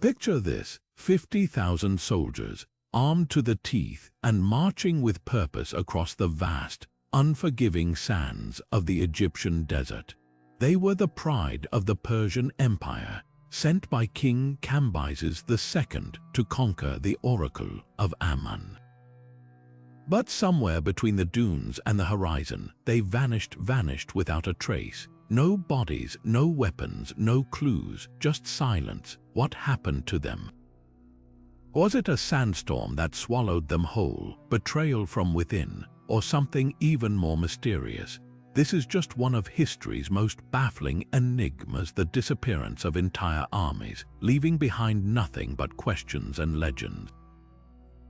Picture this: 50,000 soldiers, armed to the teeth and marching with purpose across the vast, unforgiving sands of the Egyptian desert. They were the pride of the Persian Empire, sent by King Cambyses II to conquer the Oracle of Ammon. But somewhere between the dunes and the horizon, they vanished without a trace. No bodies, no weapons, no clues, just silence. What happened to them? Was it a sandstorm that swallowed them whole, betrayal from within, or something even more mysterious? This is just one of history's most baffling enigmas: the disappearance of entire armies, leaving behind nothing but questions and legends.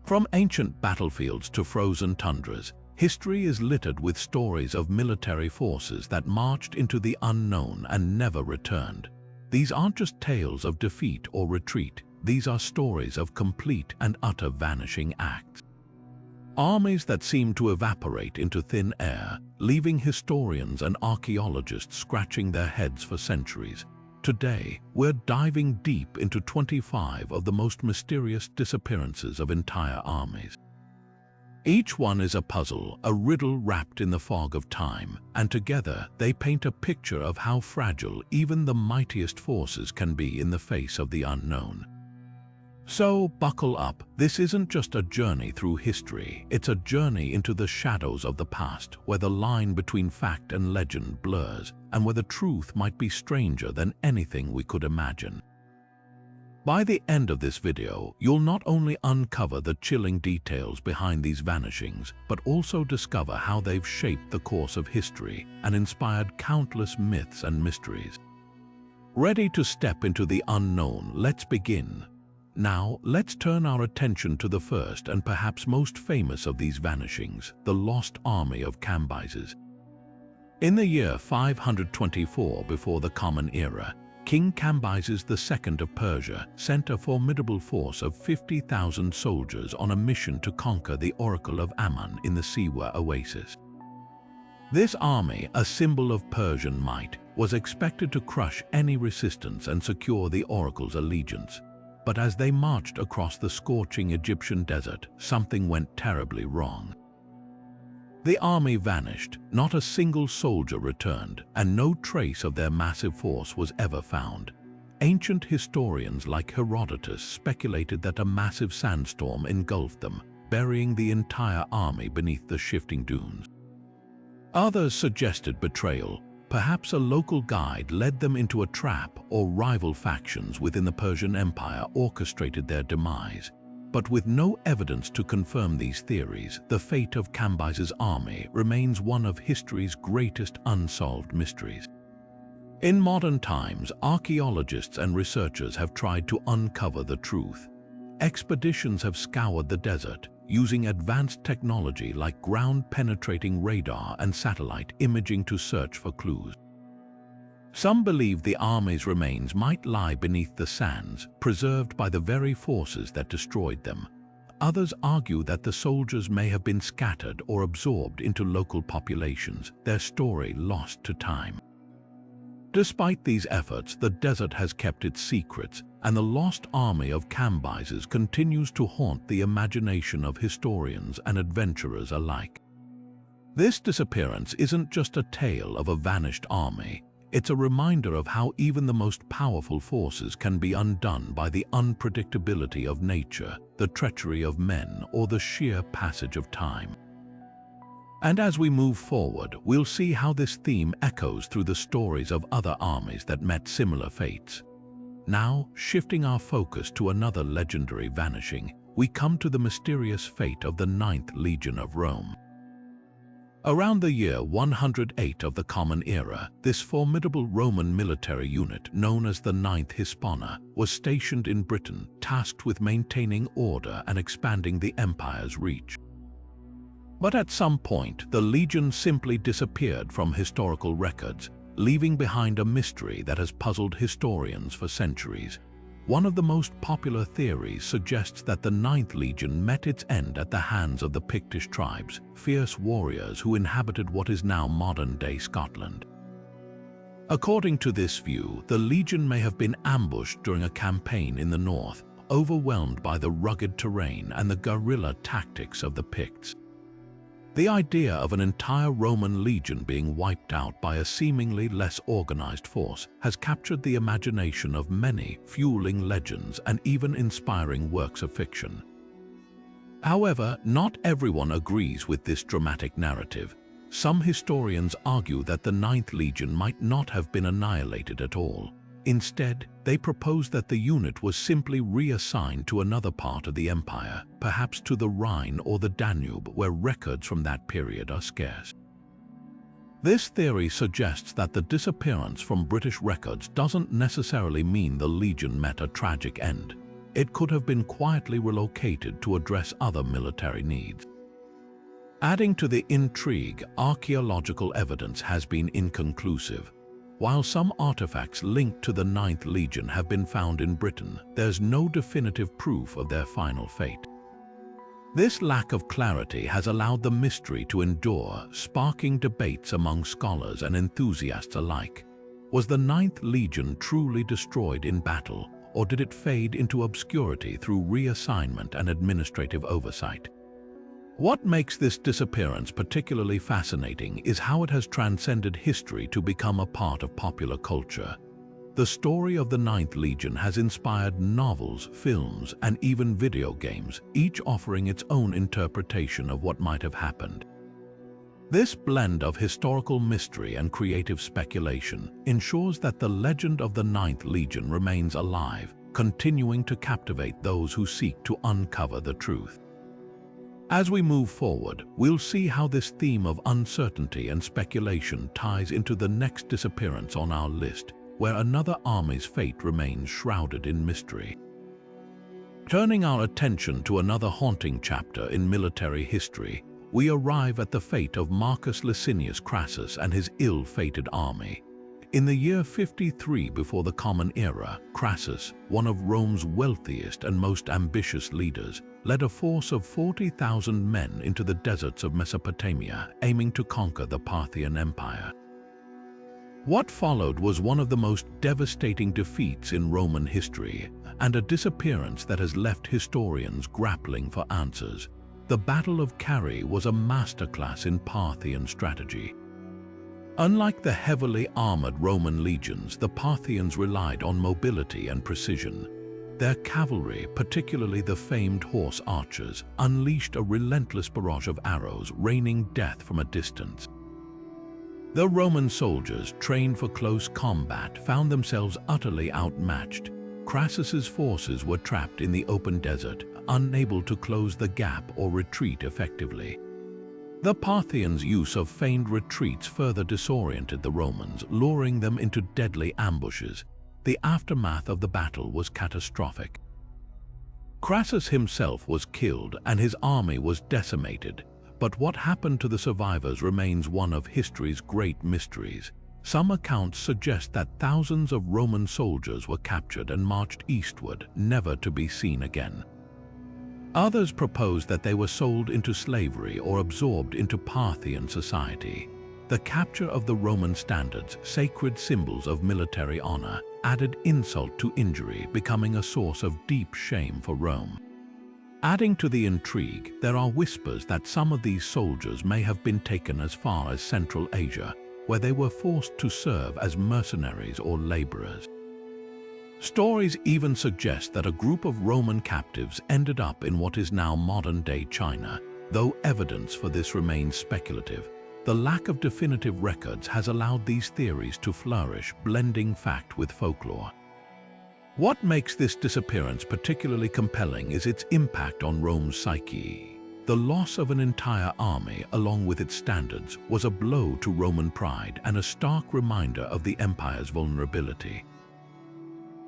From ancient battlefields to frozen tundras, history is littered with stories of military forces that marched into the unknown and never returned. These aren't just tales of defeat or retreat, these are stories of complete and utter vanishing acts. Armies that seem to evaporate into thin air, leaving historians and archaeologists scratching their heads for centuries. Today, we're diving deep into 25 of the most mysterious disappearances of entire armies. Each one is a puzzle, a riddle wrapped in the fog of time, and together they paint a picture of how fragile even the mightiest forces can be in the face of the unknown. So, buckle up. This isn't just a journey through history, it's a journey into the shadows of the past, where the line between fact and legend blurs, and where the truth might be stranger than anything we could imagine. By the end of this video, you'll not only uncover the chilling details behind these vanishings, but also discover how they've shaped the course of history and inspired countless myths and mysteries. Ready to step into the unknown? Let's begin. Now, let's turn our attention to the first and perhaps most famous of these vanishings, the Lost Army of Cambyses. In the year 524 before the Common Era, King Cambyses II of Persia sent a formidable force of 50,000 soldiers on a mission to conquer the Oracle of Ammon in the Siwa oasis. This army, a symbol of Persian might, was expected to crush any resistance and secure the oracle's allegiance. But as they marched across the scorching Egyptian desert, something went terribly wrong. The army vanished, not a single soldier returned, and no trace of their massive force was ever found. Ancient historians like Herodotus speculated that a massive sandstorm engulfed them, burying the entire army beneath the shifting dunes. Others suggested betrayal. Perhaps a local guide led them into a trap, or rival factions within the Persian Empire orchestrated their demise. But with no evidence to confirm these theories, the fate of Cambyses' army remains one of history's greatest unsolved mysteries. In modern times, archaeologists and researchers have tried to uncover the truth. Expeditions have scoured the desert, using advanced technology like ground-penetrating radar and satellite imaging to search for clues. Some believe the army's remains might lie beneath the sands, preserved by the very forces that destroyed them. Others argue that the soldiers may have been scattered or absorbed into local populations, their story lost to time. Despite these efforts, the desert has kept its secrets, and the Lost Army of Cambyses continues to haunt the imagination of historians and adventurers alike. This disappearance isn't just a tale of a vanished army, it's a reminder of how even the most powerful forces can be undone by the unpredictability of nature, the treachery of men, or the sheer passage of time. And as we move forward, we'll see how this theme echoes through the stories of other armies that met similar fates. Now, shifting our focus to another legendary vanishing, we come to the mysterious fate of the 9th Legion of Rome. Around the year 108 of the Common Era, this formidable Roman military unit, known as the 9th Hispana, was stationed in Britain, tasked with maintaining order and expanding the empire's reach. But at some point, the legion simply disappeared from historical records, leaving behind a mystery that has puzzled historians for centuries. One of the most popular theories suggests that the 9th Legion met its end at the hands of the Pictish tribes, fierce warriors who inhabited what is now modern-day Scotland. According to this view, the legion may have been ambushed during a campaign in the north, overwhelmed by the rugged terrain and the guerrilla tactics of the Picts. The idea of an entire Roman legion being wiped out by a seemingly less organized force has captured the imagination of many, fueling legends and even inspiring works of fiction. However, not everyone agrees with this dramatic narrative. Some historians argue that the Ninth Legion might not have been annihilated at all. Instead, they propose that the unit was simply reassigned to another part of the empire, perhaps to the Rhine or the Danube, where records from that period are scarce. This theory suggests that the disappearance from British records doesn't necessarily mean the legion met a tragic end. It could have been quietly relocated to address other military needs. Adding to the intrigue, archaeological evidence has been inconclusive. While some artifacts linked to the Ninth Legion have been found in Britain, there's no definitive proof of their final fate. This lack of clarity has allowed the mystery to endure, sparking debates among scholars and enthusiasts alike. Was the Ninth Legion truly destroyed in battle, or did it fade into obscurity through reassignment and administrative oversight? What makes this disappearance particularly fascinating is how it has transcended history to become a part of popular culture. The story of the Ninth Legion has inspired novels, films, and even video games, each offering its own interpretation of what might have happened. This blend of historical mystery and creative speculation ensures that the legend of the Ninth Legion remains alive, continuing to captivate those who seek to uncover the truth. As we move forward, we'll see how this theme of uncertainty and speculation ties into the next disappearance on our list, where another army's fate remains shrouded in mystery. Turning our attention to another haunting chapter in military history, we arrive at the fate of Marcus Licinius Crassus and his ill-fated army. In the year 53 before the Common Era, Crassus, one of Rome's wealthiest and most ambitious leaders, led a force of 40,000 men into the deserts of Mesopotamia, aiming to conquer the Parthian Empire. What followed was one of the most devastating defeats in Roman history, and a disappearance that has left historians grappling for answers. The Battle of Carrhae was a masterclass in Parthian strategy. Unlike the heavily armored Roman legions, the Parthians relied on mobility and precision. Their cavalry, particularly the famed horse archers, unleashed a relentless barrage of arrows, raining death from a distance. The Roman soldiers, trained for close combat, found themselves utterly outmatched. Crassus's forces were trapped in the open desert, unable to close the gap or retreat effectively. The Parthians' use of feigned retreats further disoriented the Romans, luring them into deadly ambushes. The aftermath of the battle was catastrophic. Crassus himself was killed and his army was decimated, but what happened to the survivors remains one of history's great mysteries. Some accounts suggest that thousands of Roman soldiers were captured and marched eastward, never to be seen again. Others propose that they were sold into slavery or absorbed into Parthian society. The capture of the Roman standards, sacred symbols of military honor, added insult to injury, becoming a source of deep shame for Rome. Adding to the intrigue, there are whispers that some of these soldiers may have been taken as far as Central Asia, where they were forced to serve as mercenaries or laborers. Stories even suggest that a group of Roman captives ended up in what is now modern-day China, though evidence for this remains speculative. The lack of definitive records has allowed these theories to flourish, blending fact with folklore. What makes this disappearance particularly compelling is its impact on Rome's psyche. The loss of an entire army, along with its standards, was a blow to Roman pride and a stark reminder of the empire's vulnerability.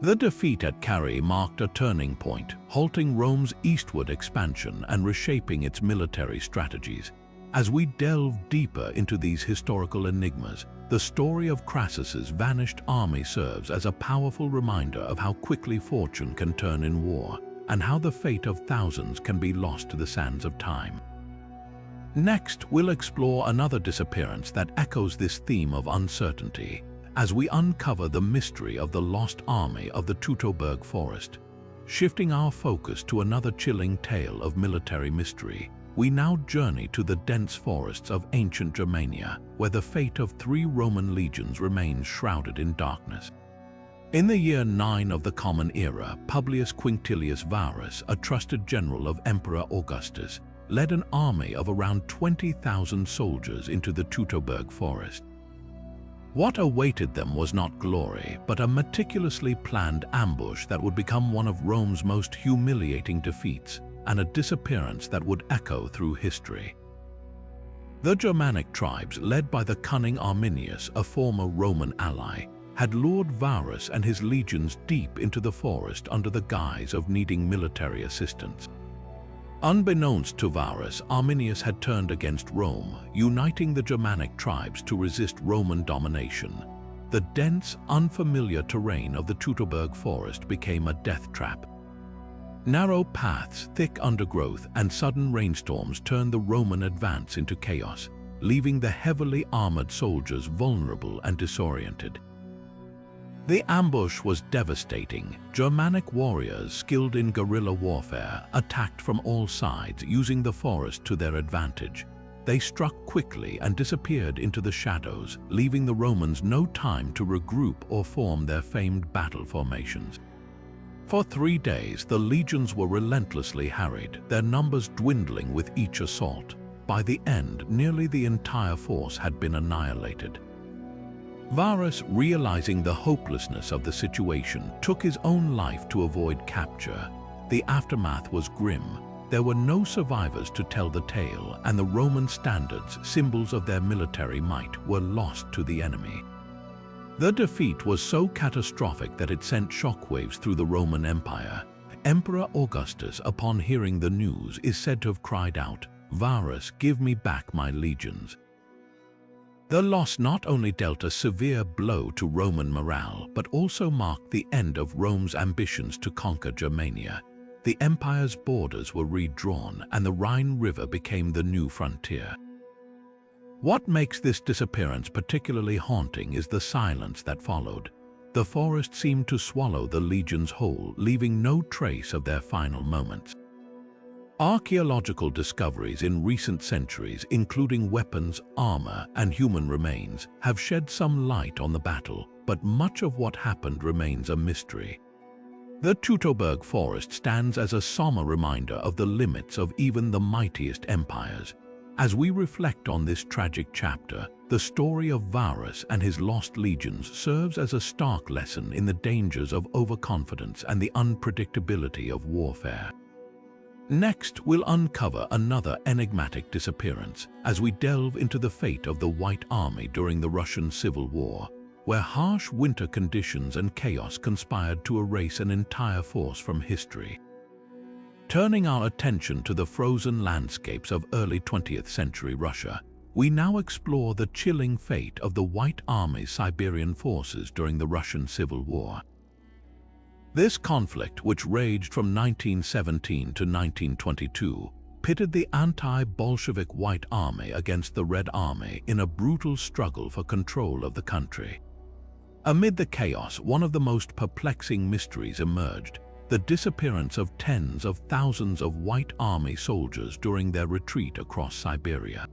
The defeat at Carrhae marked a turning point, halting Rome's eastward expansion and reshaping its military strategies. As we delve deeper into these historical enigmas, the story of Crassus's vanished army serves as a powerful reminder of how quickly fortune can turn in war, and how the fate of thousands can be lost to the sands of time. Next, we'll explore another disappearance that echoes this theme of uncertainty, as we uncover the mystery of the Lost Army of the Teutoburg Forest. Shifting our focus to another chilling tale of military mystery, we now journey to the dense forests of ancient Germania, where the fate of 3 Roman legions remains shrouded in darkness. In the year 9 of the Common Era, Publius Quinctilius Varus, a trusted general of Emperor Augustus, led an army of around 20,000 soldiers into the Teutoburg Forest. What awaited them was not glory, but a meticulously planned ambush that would become one of Rome's most humiliating defeats, and a disappearance that would echo through history. The Germanic tribes, led by the cunning Arminius, a former Roman ally, had lured Varus and his legions deep into the forest under the guise of needing military assistance. Unbeknownst to Varus, Arminius had turned against Rome, uniting the Germanic tribes to resist Roman domination. The dense, unfamiliar terrain of the Teutoburg Forest became a death trap. Narrow paths, thick undergrowth, and sudden rainstorms turned the Roman advance into chaos, leaving the heavily armored soldiers vulnerable and disoriented. The ambush was devastating. Germanic warriors skilled in guerrilla warfare attacked from all sides, using the forest to their advantage. They struck quickly and disappeared into the shadows, leaving the Romans no time to regroup or form their famed battle formations. For 3 days, the legions were relentlessly harried, their numbers dwindling with each assault. By the end, nearly the entire force had been annihilated. Varus, realizing the hopelessness of the situation, took his own life to avoid capture. The aftermath was grim. There were no survivors to tell the tale, and the Roman standards, symbols of their military might, were lost to the enemy. The defeat was so catastrophic that it sent shockwaves through the Roman Empire. Emperor Augustus, upon hearing the news, is said to have cried out, "Varus, give me back my legions." The loss not only dealt a severe blow to Roman morale, but also marked the end of Rome's ambitions to conquer Germania. The empire's borders were redrawn, and the Rhine River became the new frontier. What makes this disappearance particularly haunting is the silence that followed. The forest seemed to swallow the legions whole, leaving no trace of their final moments. Archaeological discoveries in recent centuries, including weapons, armor, and human remains, have shed some light on the battle, but much of what happened remains a mystery. The Teutoburg Forest stands as a somber reminder of the limits of even the mightiest empires. As we reflect on this tragic chapter, the story of Varus and his lost legions serves as a stark lesson in the dangers of overconfidence and the unpredictability of warfare. Next, we'll uncover another enigmatic disappearance as we delve into the fate of the White Army during the Russian Civil War, where harsh winter conditions and chaos conspired to erase an entire force from history. Turning our attention to the frozen landscapes of early 20th century Russia, we now explore the chilling fate of the White Army's Siberian forces during the Russian Civil War. This conflict, which raged from 1917 to 1922, pitted the anti-Bolshevik White Army against the Red Army in a brutal struggle for control of the country. Amid the chaos, one of the most perplexing mysteries emerged: the disappearance of tens of thousands of White Army soldiers during their retreat across Siberia.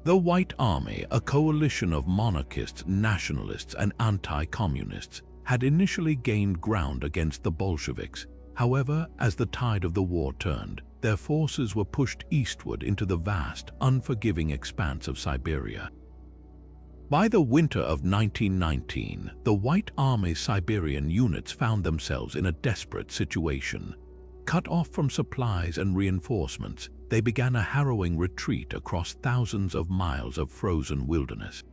The White Army, a coalition of monarchists, nationalists, and anti-communists, had initially gained ground against the Bolsheviks. However, as the tide of the war turned, their forces were pushed eastward into the vast, unforgiving expanse of Siberia. By the winter of 1919, the White Army's Siberian units found themselves in a desperate situation. Cut off from supplies and reinforcements, they began a harrowing retreat across thousands of miles of frozen wilderness.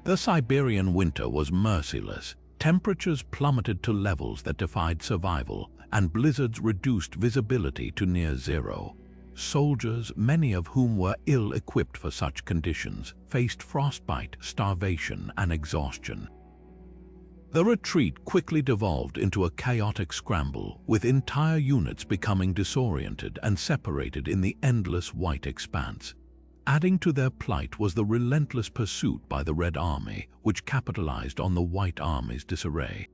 The Siberian winter was merciless. Temperatures plummeted to levels that defied survival, and blizzards reduced visibility to near zero. Soldiers, many of whom were ill-equipped for such conditions, faced frostbite, starvation, and exhaustion. The retreat quickly devolved into a chaotic scramble, with entire units becoming disoriented and separated in the endless white expanse. Adding to their plight was the relentless pursuit by the Red Army, which capitalized on the White Army's disarray.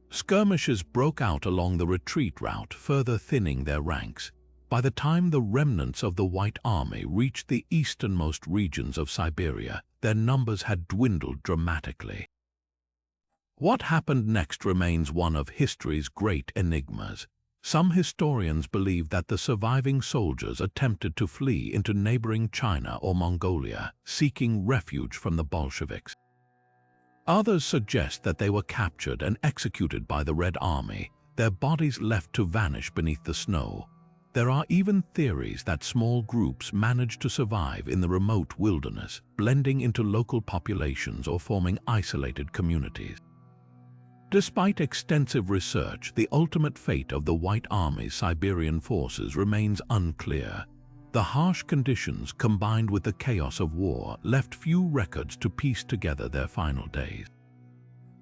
Skirmishes broke out along the retreat route, further thinning their ranks. By the time the remnants of the White Army reached the easternmost regions of Siberia, their numbers had dwindled dramatically. What happened next remains one of history's great enigmas. Some historians believe that the surviving soldiers attempted to flee into neighboring China or Mongolia, seeking refuge from the Bolsheviks. Others suggest that they were captured and executed by the Red Army, their bodies left to vanish beneath the snow. There are even theories that small groups managed to survive in the remote wilderness, blending into local populations or forming isolated communities. Despite extensive research, the ultimate fate of the White Army's Siberian forces remains unclear. The harsh conditions combined with the chaos of war left few records to piece together their final days.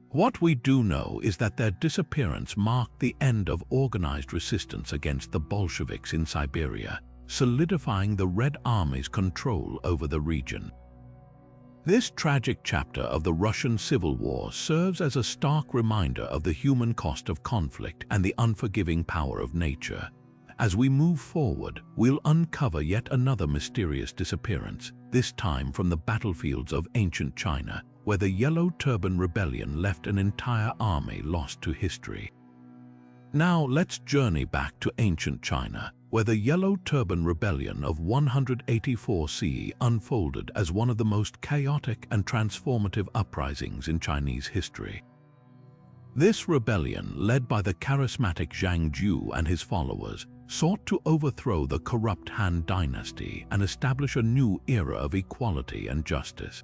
What we do know is that their disappearance marked the end of organized resistance against the Bolsheviks in Siberia, solidifying the Red Army's control over the region. This tragic chapter of the Russian Civil War serves as a stark reminder of the human cost of conflict and the unforgiving power of nature. As we move forward, we'll uncover yet another mysterious disappearance, this time from the battlefields of ancient China, where the Yellow Turban Rebellion left an entire army lost to history. Now let's journey back to ancient China, where the Yellow Turban Rebellion of 184 CE unfolded as one of the most chaotic and transformative uprisings in Chinese history. This rebellion, led by the charismatic Zhang Ju and his followers, sought to overthrow the corrupt Han Dynasty and establish a new era of equality and justice.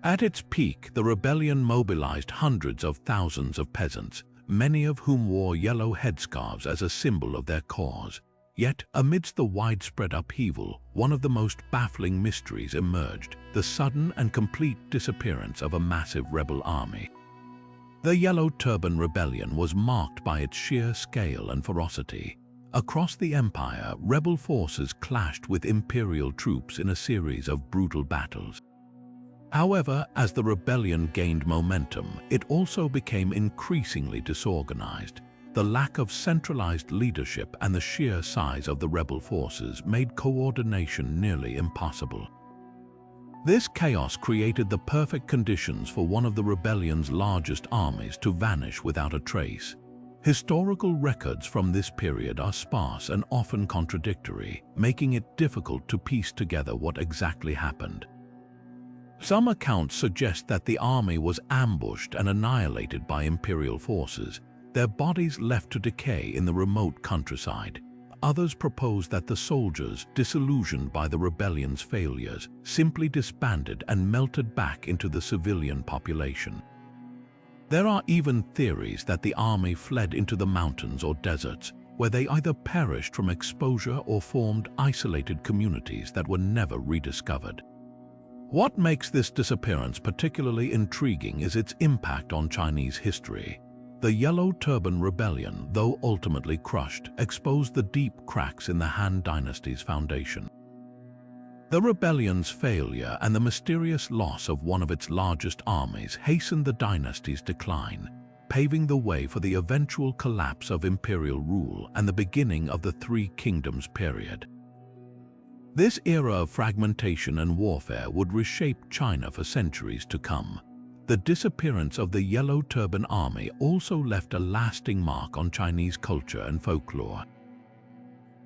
At its peak, the rebellion mobilized hundreds of thousands of peasants, many of whom wore yellow headscarves as a symbol of their cause. Yet, amidst the widespread upheaval, one of the most baffling mysteries emerged: the sudden and complete disappearance of a massive rebel army. The Yellow Turban Rebellion was marked by its sheer scale and ferocity. Across the empire, rebel forces clashed with imperial troops in a series of brutal battles. However, as the rebellion gained momentum, it also became increasingly disorganized. The lack of centralized leadership and the sheer size of the rebel forces made coordination nearly impossible. This chaos created the perfect conditions for one of the rebellion's largest armies to vanish without a trace. Historical records from this period are sparse and often contradictory, making it difficult to piece together what exactly happened. Some accounts suggest that the army was ambushed and annihilated by imperial forces, their bodies left to decay in the remote countryside. Others propose that the soldiers, disillusioned by the rebellion's failures, simply disbanded and melted back into the civilian population. There are even theories that the army fled into the mountains or deserts, where they either perished from exposure or formed isolated communities that were never rediscovered. What makes this disappearance particularly intriguing is its impact on Chinese history. The Yellow Turban Rebellion, though ultimately crushed, exposed the deep cracks in the Han Dynasty's foundation. The rebellion's failure and the mysterious loss of one of its largest armies hastened the dynasty's decline, paving the way for the eventual collapse of imperial rule and the beginning of the Three Kingdoms period. This era of fragmentation and warfare would reshape China for centuries to come. The disappearance of the Yellow Turban Army also left a lasting mark on Chinese culture and folklore.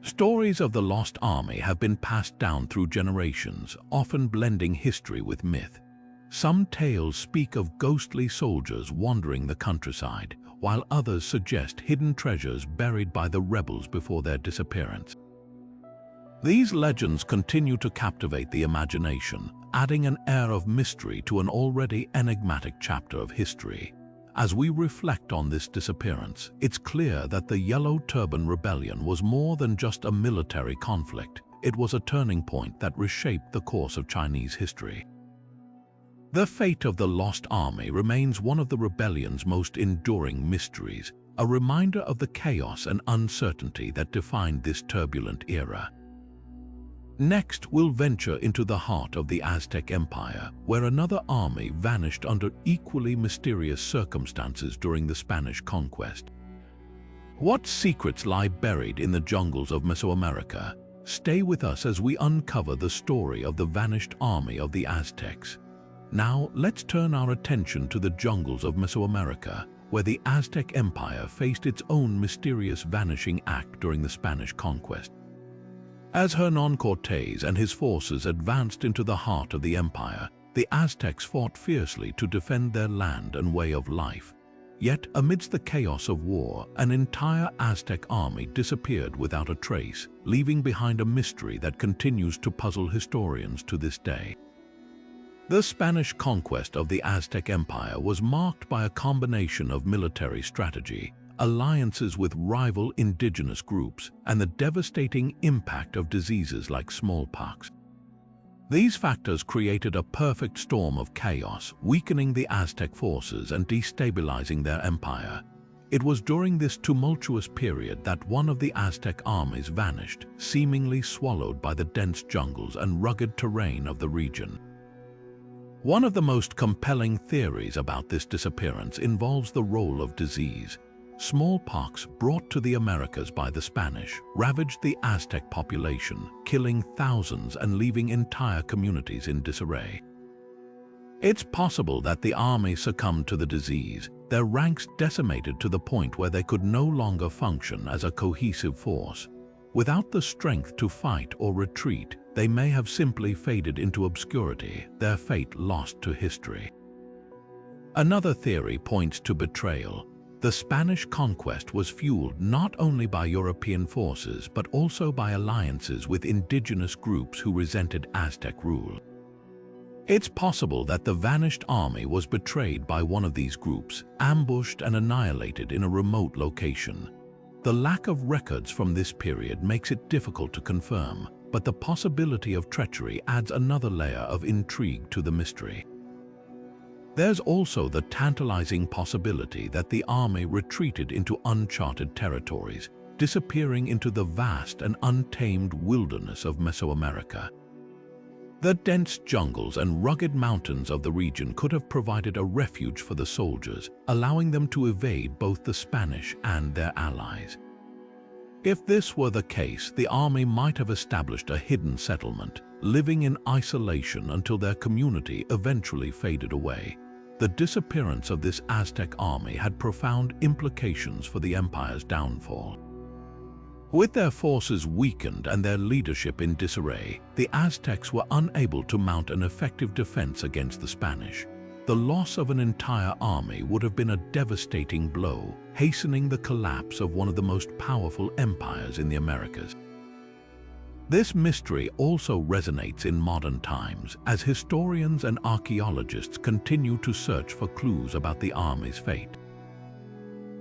Stories of the Lost Army have been passed down through generations, often blending history with myth. Some tales speak of ghostly soldiers wandering the countryside, while others suggest hidden treasures buried by the rebels before their disappearance. These legends continue to captivate the imagination, adding an air of mystery to an already enigmatic chapter of history. As we reflect on this disappearance, it's clear that the Yellow Turban Rebellion was more than just a military conflict. It was a turning point that reshaped the course of Chinese history. The fate of the Lost Army remains one of the rebellion's most enduring mysteries, a reminder of the chaos and uncertainty that defined this turbulent era. Next, we'll venture into the heart of the Aztec Empire, where another army vanished under equally mysterious circumstances during the Spanish conquest. What secrets lie buried in the jungles of Mesoamerica? Stay with us as we uncover the story of the vanished army of the Aztecs. Now, let's turn our attention to the jungles of Mesoamerica, where the Aztec Empire faced its own mysterious vanishing act during the Spanish conquest. As Hernán Cortés and his forces advanced into the heart of the empire, the Aztecs fought fiercely to defend their land and way of life. Yet, amidst the chaos of war, an entire Aztec army disappeared without a trace, leaving behind a mystery that continues to puzzle historians to this day. The Spanish conquest of the Aztec Empire was marked by a combination of military strategy, alliances with rival indigenous groups, and the devastating impact of diseases like smallpox. These factors created a perfect storm of chaos, weakening the Aztec forces and destabilizing their empire. It was during this tumultuous period that one of the Aztec armies vanished, seemingly swallowed by the dense jungles and rugged terrain of the region. One of the most compelling theories about this disappearance involves the role of disease. Smallpox, brought to the Americas by the Spanish, ravaged the Aztec population, killing thousands and leaving entire communities in disarray. It's possible that the army succumbed to the disease, their ranks decimated to the point where they could no longer function as a cohesive force. Without the strength to fight or retreat, they may have simply faded into obscurity, their fate lost to history. Another theory points to betrayal. The Spanish conquest was fueled not only by European forces but also by alliances with indigenous groups who resented Aztec rule. It's possible that the vanished army was betrayed by one of these groups, ambushed and annihilated in a remote location. The lack of records from this period makes it difficult to confirm, but the possibility of treachery adds another layer of intrigue to the mystery. There's also the tantalizing possibility that the army retreated into uncharted territories, disappearing into the vast and untamed wilderness of Mesoamerica. The dense jungles and rugged mountains of the region could have provided a refuge for the soldiers, allowing them to evade both the Spanish and their allies. If this were the case, the army might have established a hidden settlement, living in isolation until their community eventually faded away. The disappearance of this Aztec army had profound implications for the empire's downfall. With their forces weakened and their leadership in disarray, the Aztecs were unable to mount an effective defense against the Spanish. The loss of an entire army would have been a devastating blow, hastening the collapse of one of the most powerful empires in the Americas. This mystery also resonates in modern times as historians and archaeologists continue to search for clues about the army's fate.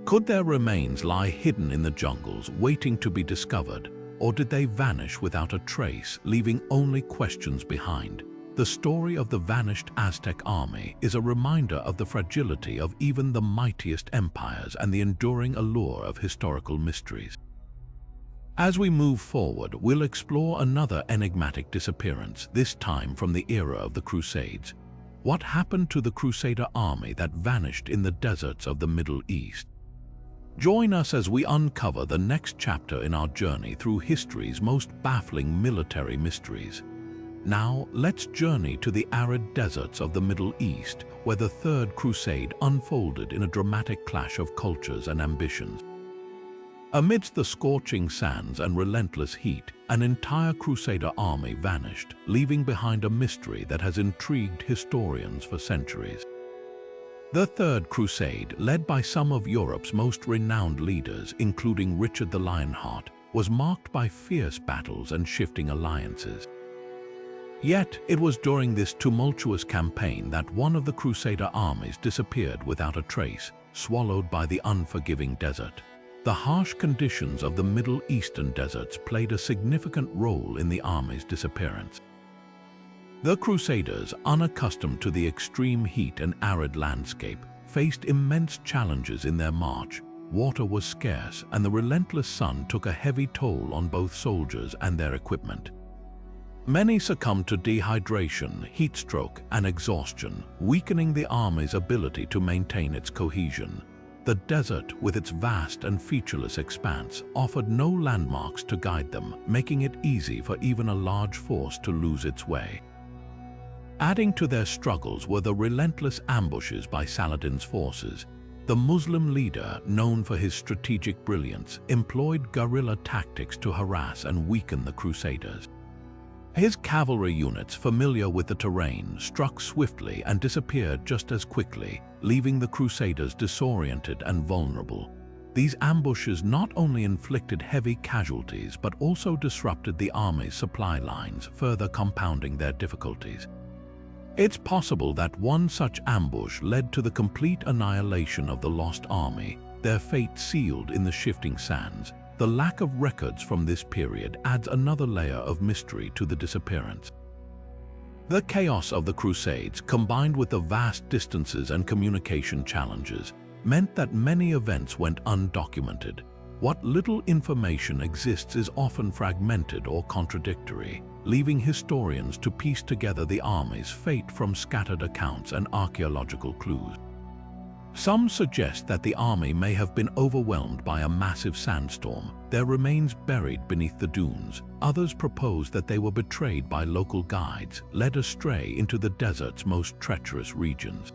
Could their remains lie hidden in the jungles, waiting to be discovered, or did they vanish without a trace, leaving only questions behind? The story of the vanished Aztec army is a reminder of the fragility of even the mightiest empires and the enduring allure of historical mysteries. As we move forward, we'll explore another enigmatic disappearance, this time from the era of the Crusades. What happened to the Crusader army that vanished in the deserts of the Middle East? Join us as we uncover the next chapter in our journey through history's most baffling military mysteries. Now, let's journey to the arid deserts of the Middle East, where the Third Crusade unfolded in a dramatic clash of cultures and ambitions. Amidst the scorching sands and relentless heat, an entire Crusader army vanished, leaving behind a mystery that has intrigued historians for centuries. The Third Crusade, led by some of Europe's most renowned leaders, including Richard the Lionheart, was marked by fierce battles and shifting alliances. Yet, it was during this tumultuous campaign that one of the Crusader armies disappeared without a trace, swallowed by the unforgiving desert. The harsh conditions of the Middle Eastern deserts played a significant role in the army's disappearance. The Crusaders, unaccustomed to the extreme heat and arid landscape, faced immense challenges in their march. Water was scarce, and the relentless sun took a heavy toll on both soldiers and their equipment. Many succumbed to dehydration, heat stroke, and exhaustion, weakening the army's ability to maintain its cohesion. The desert, with its vast and featureless expanse, offered no landmarks to guide them, making it easy for even a large force to lose its way. Adding to their struggles were the relentless ambushes by Saladin's forces. The Muslim leader, known for his strategic brilliance, employed guerrilla tactics to harass and weaken the Crusaders. His cavalry units, familiar with the terrain, struck swiftly and disappeared just as quickly, leaving the Crusaders disoriented and vulnerable. These ambushes not only inflicted heavy casualties but also disrupted the army's supply lines, further compounding their difficulties. It's possible that one such ambush led to the complete annihilation of the Lost Army, their fate sealed in the shifting sands. The lack of records from this period adds another layer of mystery to the disappearance. The chaos of the Crusades, combined with the vast distances and communication challenges, meant that many events went undocumented. What little information exists is often fragmented or contradictory, leaving historians to piece together the army's fate from scattered accounts and archaeological clues. Some suggest that the army may have been overwhelmed by a massive sandstorm, their remains buried beneath the dunes. Others propose that they were betrayed by local guides, led astray into the desert's most treacherous regions.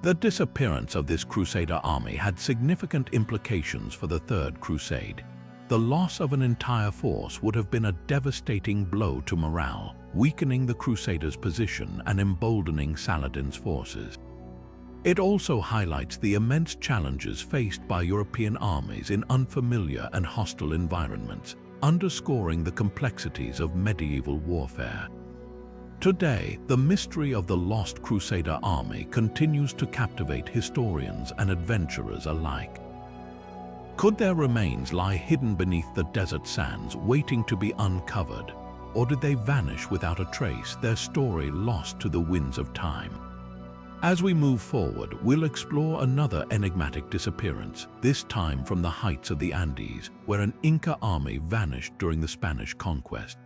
The disappearance of this Crusader army had significant implications for the Third Crusade. The loss of an entire force would have been a devastating blow to morale, weakening the Crusaders' position and emboldening Saladin's forces. It also highlights the immense challenges faced by European armies in unfamiliar and hostile environments, underscoring the complexities of medieval warfare. Today, the mystery of the lost Crusader army continues to captivate historians and adventurers alike. Could their remains lie hidden beneath the desert sands, waiting to be uncovered? Or did they vanish without a trace, their story lost to the winds of time? As we move forward, we'll explore another enigmatic disappearance, this time from the heights of the Andes, where an Inca army vanished during the Spanish conquest.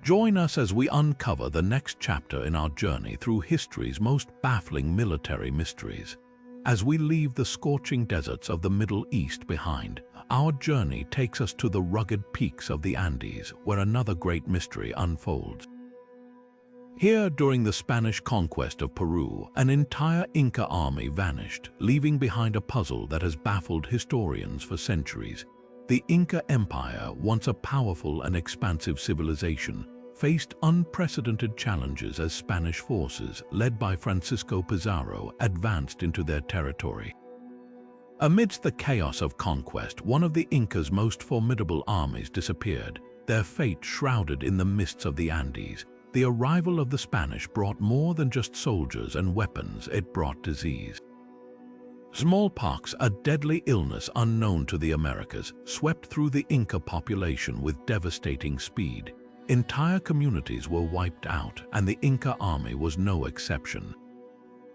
Join us as we uncover the next chapter in our journey through history's most baffling military mysteries. As we leave the scorching deserts of the Middle East behind, our journey takes us to the rugged peaks of the Andes, where another great mystery unfolds. Here, during the Spanish conquest of Peru, an entire Inca army vanished, leaving behind a puzzle that has baffled historians for centuries. The Inca Empire, once a powerful and expansive civilization, faced unprecedented challenges as Spanish forces, led by Francisco Pizarro, advanced into their territory. Amidst the chaos of conquest, one of the Inca's most formidable armies disappeared, their fate shrouded in the mists of the Andes. The arrival of the Spanish brought more than just soldiers and weapons, it brought disease. Smallpox, a deadly illness unknown to the Americas, swept through the Inca population with devastating speed. Entire communities were wiped out, and the Inca army was no exception.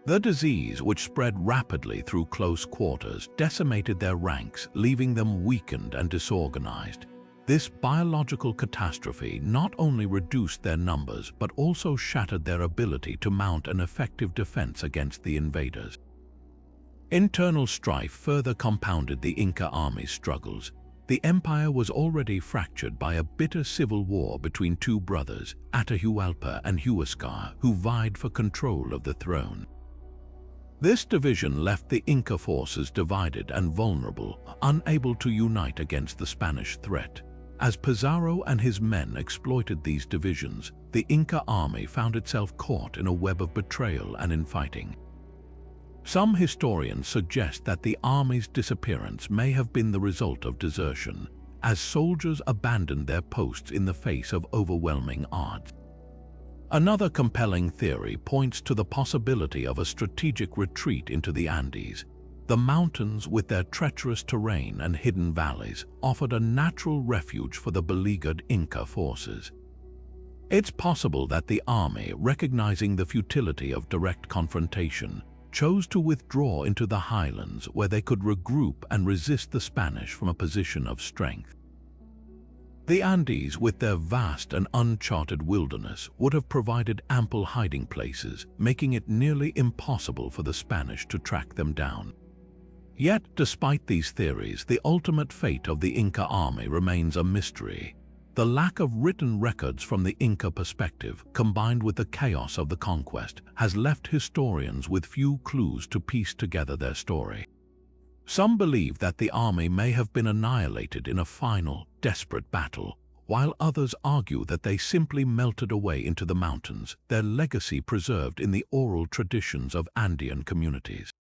The disease, which spread rapidly through close quarters, decimated their ranks, leaving them weakened and disorganized. This biological catastrophe not only reduced their numbers but also shattered their ability to mount an effective defense against the invaders. Internal strife further compounded the Inca army's struggles. The empire was already fractured by a bitter civil war between two brothers, Atahualpa and Huáscar, who vied for control of the throne. This division left the Inca forces divided and vulnerable, unable to unite against the Spanish threat. As Pizarro and his men exploited these divisions, the Inca army found itself caught in a web of betrayal and infighting. Some historians suggest that the army's disappearance may have been the result of desertion, as soldiers abandoned their posts in the face of overwhelming odds. Another compelling theory points to the possibility of a strategic retreat into the Andes. The mountains, with their treacherous terrain and hidden valleys, offered a natural refuge for the beleaguered Inca forces. It's possible that the army, recognizing the futility of direct confrontation, chose to withdraw into the highlands where they could regroup and resist the Spanish from a position of strength. The Andes, with their vast and uncharted wilderness, would have provided ample hiding places, making it nearly impossible for the Spanish to track them down. Yet, despite these theories, the ultimate fate of the Inca army remains a mystery. The lack of written records from the Inca perspective, combined with the chaos of the conquest, has left historians with few clues to piece together their story. Some believe that the army may have been annihilated in a final, desperate battle, while others argue that they simply melted away into the mountains, their legacy preserved in the oral traditions of Andean communities.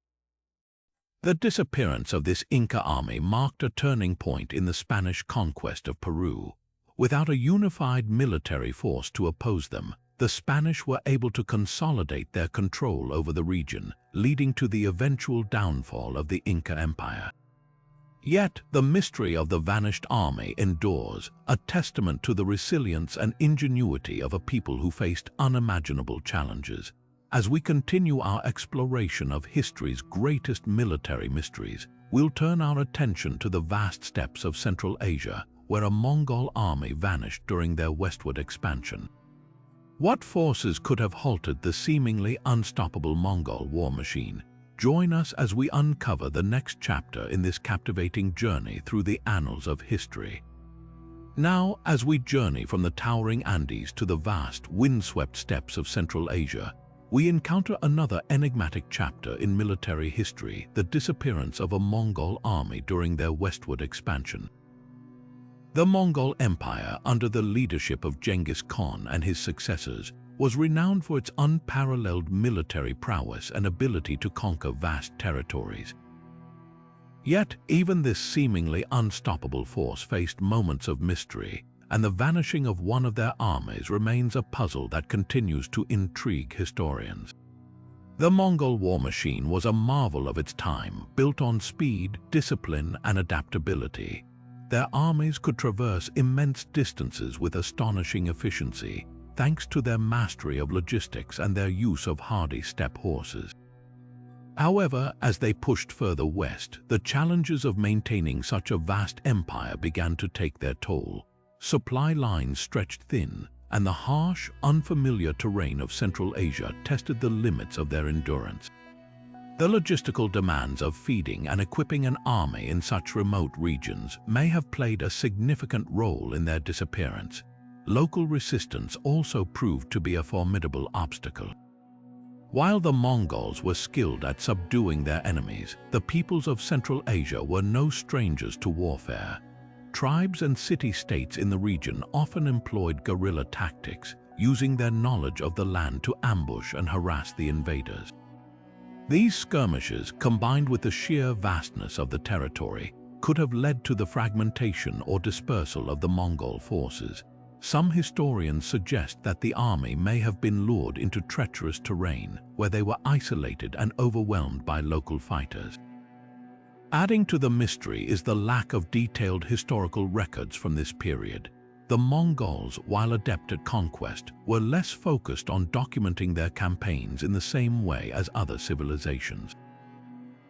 The disappearance of this Inca army marked a turning point in the Spanish conquest of Peru. Without a unified military force to oppose them, the Spanish were able to consolidate their control over the region, leading to the eventual downfall of the Inca Empire. Yet, the mystery of the vanished army endures, a testament to the resilience and ingenuity of a people who faced unimaginable challenges. As we continue our exploration of history's greatest military mysteries, we'll turn our attention to the vast steppes of Central Asia, where a Mongol army vanished during their westward expansion. What forces could have halted the seemingly unstoppable Mongol war machine? Join us as we uncover the next chapter in this captivating journey through the annals of history. Now, as we journey from the towering Andes to the vast, windswept steppes of Central Asia, we encounter another enigmatic chapter in military history, the disappearance of a Mongol army during their westward expansion. The Mongol Empire, under the leadership of Genghis Khan and his successors, was renowned for its unparalleled military prowess and ability to conquer vast territories. Yet, even this seemingly unstoppable force faced moments of mystery, and the vanishing of one of their armies remains a puzzle that continues to intrigue historians. The Mongol war machine was a marvel of its time, built on speed, discipline, and adaptability. Their armies could traverse immense distances with astonishing efficiency, thanks to their mastery of logistics and their use of hardy steppe horses. However, as they pushed further west, the challenges of maintaining such a vast empire began to take their toll. Supply lines stretched thin, and the harsh, unfamiliar terrain of Central Asia tested the limits of their endurance. The logistical demands of feeding and equipping an army in such remote regions may have played a significant role in their disappearance. Local resistance also proved to be a formidable obstacle. While the Mongols were skilled at subduing their enemies, the peoples of Central Asia were no strangers to warfare. Tribes and city-states in the region often employed guerrilla tactics, using their knowledge of the land to ambush and harass the invaders. These skirmishes, combined with the sheer vastness of the territory, could have led to the fragmentation or dispersal of the Mongol forces. Some historians suggest that the army may have been lured into treacherous terrain, where they were isolated and overwhelmed by local fighters. Adding to the mystery is the lack of detailed historical records from this period. The Mongols, while adept at conquest, were less focused on documenting their campaigns in the same way as other civilizations.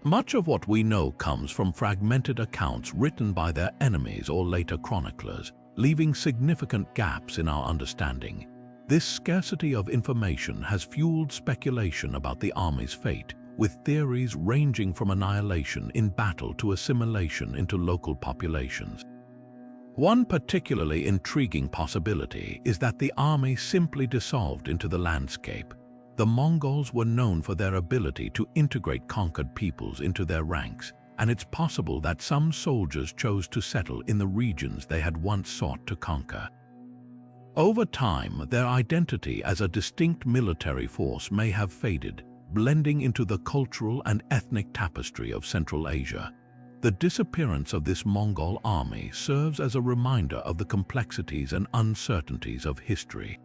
Much of what we know comes from fragmented accounts written by their enemies or later chroniclers, leaving significant gaps in our understanding. This scarcity of information has fueled speculation about the army's fate, with theories ranging from annihilation in battle to assimilation into local populations. One particularly intriguing possibility is that the army simply dissolved into the landscape. The Mongols were known for their ability to integrate conquered peoples into their ranks, and it's possible that some soldiers chose to settle in the regions they had once sought to conquer. Over time, their identity as a distinct military force may have faded, blending into the cultural and ethnic tapestry of Central Asia. The disappearance of this Mongol army serves as a reminder of the complexities and uncertainties of history.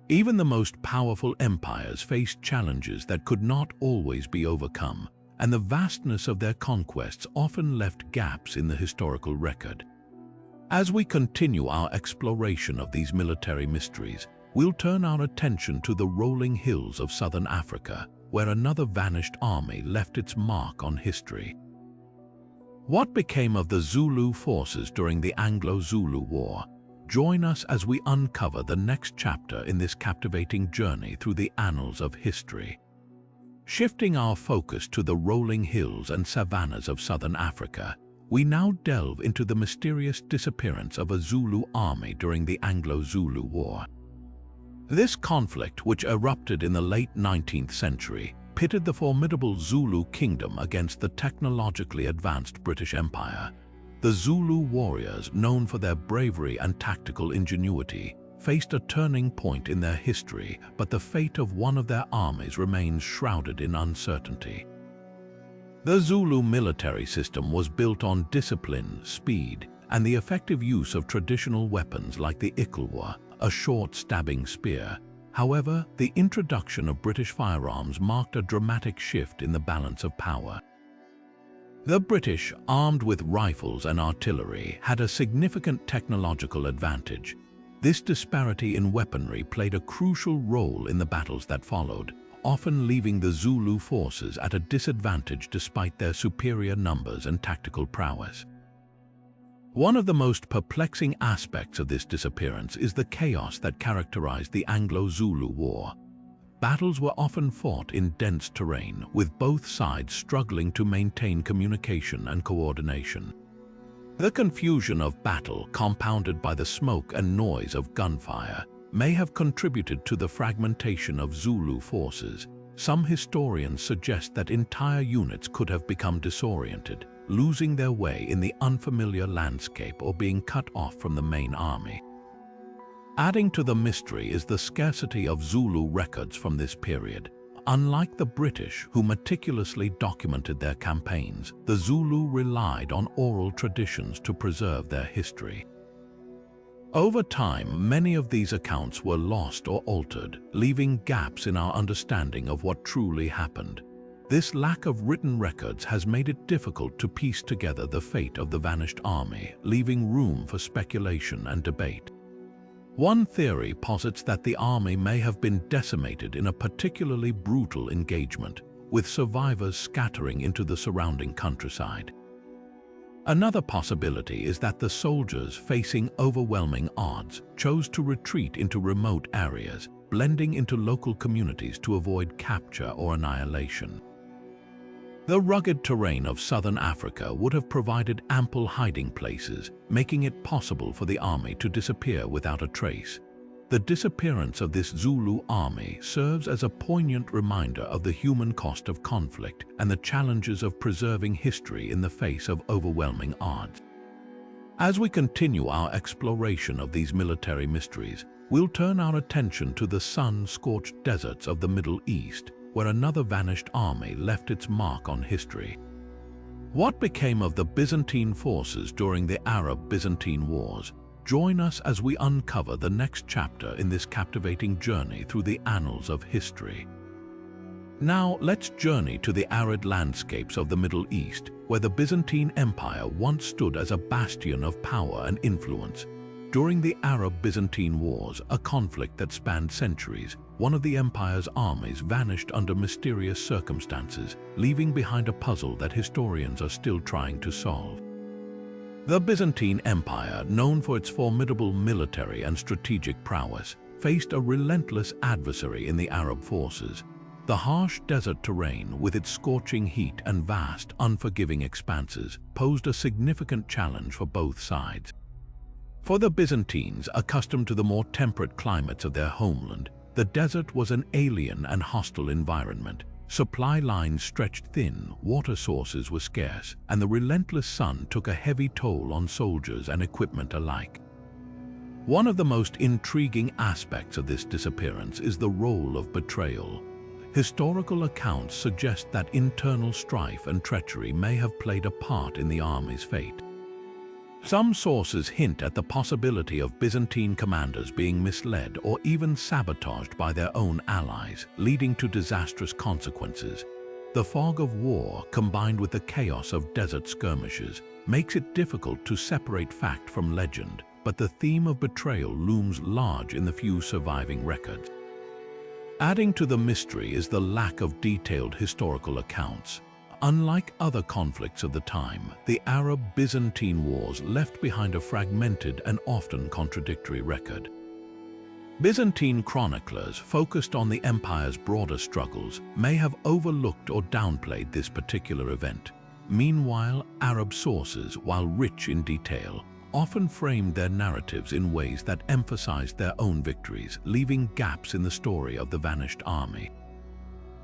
Even the most powerful empires faced challenges that could not always be overcome, and the vastness of their conquests often left gaps in the historical record. As we continue our exploration of these military mysteries, we'll turn our attention to the rolling hills of southern Africa, where another vanished army left its mark on history. What became of the Zulu forces during the Anglo-Zulu War? Join us as we uncover the next chapter in this captivating journey through the annals of history. Shifting our focus to the rolling hills and savannas of southern Africa, we now delve into the mysterious disappearance of a Zulu army during the Anglo-Zulu War. This conflict, which erupted in the late 19th century, pitted the formidable Zulu kingdom against the technologically advanced British Empire. The Zulu warriors, known for their bravery and tactical ingenuity, faced a turning point in their history, but the fate of one of their armies remains shrouded in uncertainty. The Zulu military system was built on discipline, speed, and the effective use of traditional weapons like the Ikulwa, a short stabbing spear. However, the introduction of British firearms marked a dramatic shift in the balance of power. The British, armed with rifles and artillery, had a significant technological advantage. This disparity in weaponry played a crucial role in the battles that followed, often leaving the Zulu forces at a disadvantage despite their superior numbers and tactical prowess. One of the most perplexing aspects of this disappearance is the chaos that characterized the Anglo-Zulu War. Battles were often fought in dense terrain, with both sides struggling to maintain communication and coordination. The confusion of battle, compounded by the smoke and noise of gunfire, may have contributed to the fragmentation of Zulu forces. Some historians suggest that entire units could have become disoriented, losing their way in the unfamiliar landscape or being cut off from the main army. Adding to the mystery is the scarcity of Zulu records from this period. Unlike the British, who meticulously documented their campaigns, the Zulu relied on oral traditions to preserve their history. Over time, many of these accounts were lost or altered, leaving gaps in our understanding of what truly happened. This lack of written records has made it difficult to piece together the fate of the vanished army, leaving room for speculation and debate. One theory posits that the army may have been decimated in a particularly brutal engagement, with survivors scattering into the surrounding countryside. Another possibility is that the soldiers, facing overwhelming odds, chose to retreat into remote areas, blending into local communities to avoid capture or annihilation. The rugged terrain of southern Africa would have provided ample hiding places, making it possible for the army to disappear without a trace. The disappearance of this Zulu army serves as a poignant reminder of the human cost of conflict and the challenges of preserving history in the face of overwhelming odds. As we continue our exploration of these military mysteries, we'll turn our attention to the sun-scorched deserts of the Middle East, where another vanished army left its mark on history. What became of the Byzantine forces during the Arab-Byzantine Wars? Join us as we uncover the next chapter in this captivating journey through the annals of history. Now, let's journey to the arid landscapes of the Middle East, where the Byzantine Empire once stood as a bastion of power and influence. During the Arab-Byzantine Wars, a conflict that spanned centuries, one of the empire's armies vanished under mysterious circumstances, leaving behind a puzzle that historians are still trying to solve. The Byzantine Empire, known for its formidable military and strategic prowess, faced a relentless adversary in the Arab forces. The harsh desert terrain, with its scorching heat and vast, unforgiving expanses, posed a significant challenge for both sides. For the Byzantines, accustomed to the more temperate climates of their homeland, the desert was an alien and hostile environment. Supply lines stretched thin, water sources were scarce, and the relentless sun took a heavy toll on soldiers and equipment alike. One of the most intriguing aspects of this disappearance is the role of betrayal. Historical accounts suggest that internal strife and treachery may have played a part in the army's fate. Some sources hint at the possibility of Byzantine commanders being misled or even sabotaged by their own allies, leading to disastrous consequences. The fog of war, combined with the chaos of desert skirmishes, makes it difficult to separate fact from legend, but the theme of betrayal looms large in the few surviving records. Adding to the mystery is the lack of detailed historical accounts. Unlike other conflicts of the time, the Arab-Byzantine wars left behind a fragmented and often contradictory record. Byzantine chroniclers, focused on the empire's broader struggles, may have overlooked or downplayed this particular event. Meanwhile, Arab sources, while rich in detail, often framed their narratives in ways that emphasized their own victories, leaving gaps in the story of the vanished army.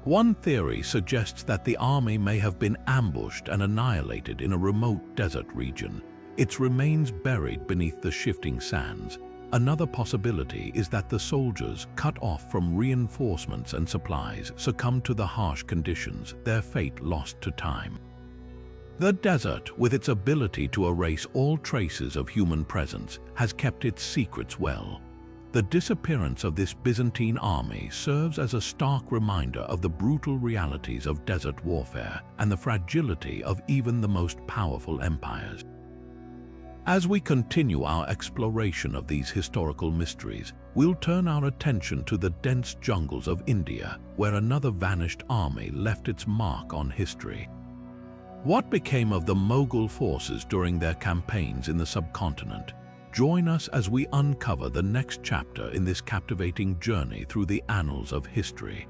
One theory suggests that the army may have been ambushed and annihilated in a remote desert region, its remains buried beneath the shifting sands. Another possibility is that the soldiers, cut off from reinforcements and supplies, succumbed to the harsh conditions, their fate lost to time. The desert, with its ability to erase all traces of human presence, has kept its secrets well. The disappearance of this Byzantine army serves as a stark reminder of the brutal realities of desert warfare and the fragility of even the most powerful empires. As we continue our exploration of these historical mysteries, we'll turn our attention to the dense jungles of India, where another vanished army left its mark on history. What became of the Mughal forces during their campaigns in the subcontinent? Join us as we uncover the next chapter in this captivating journey through the annals of history.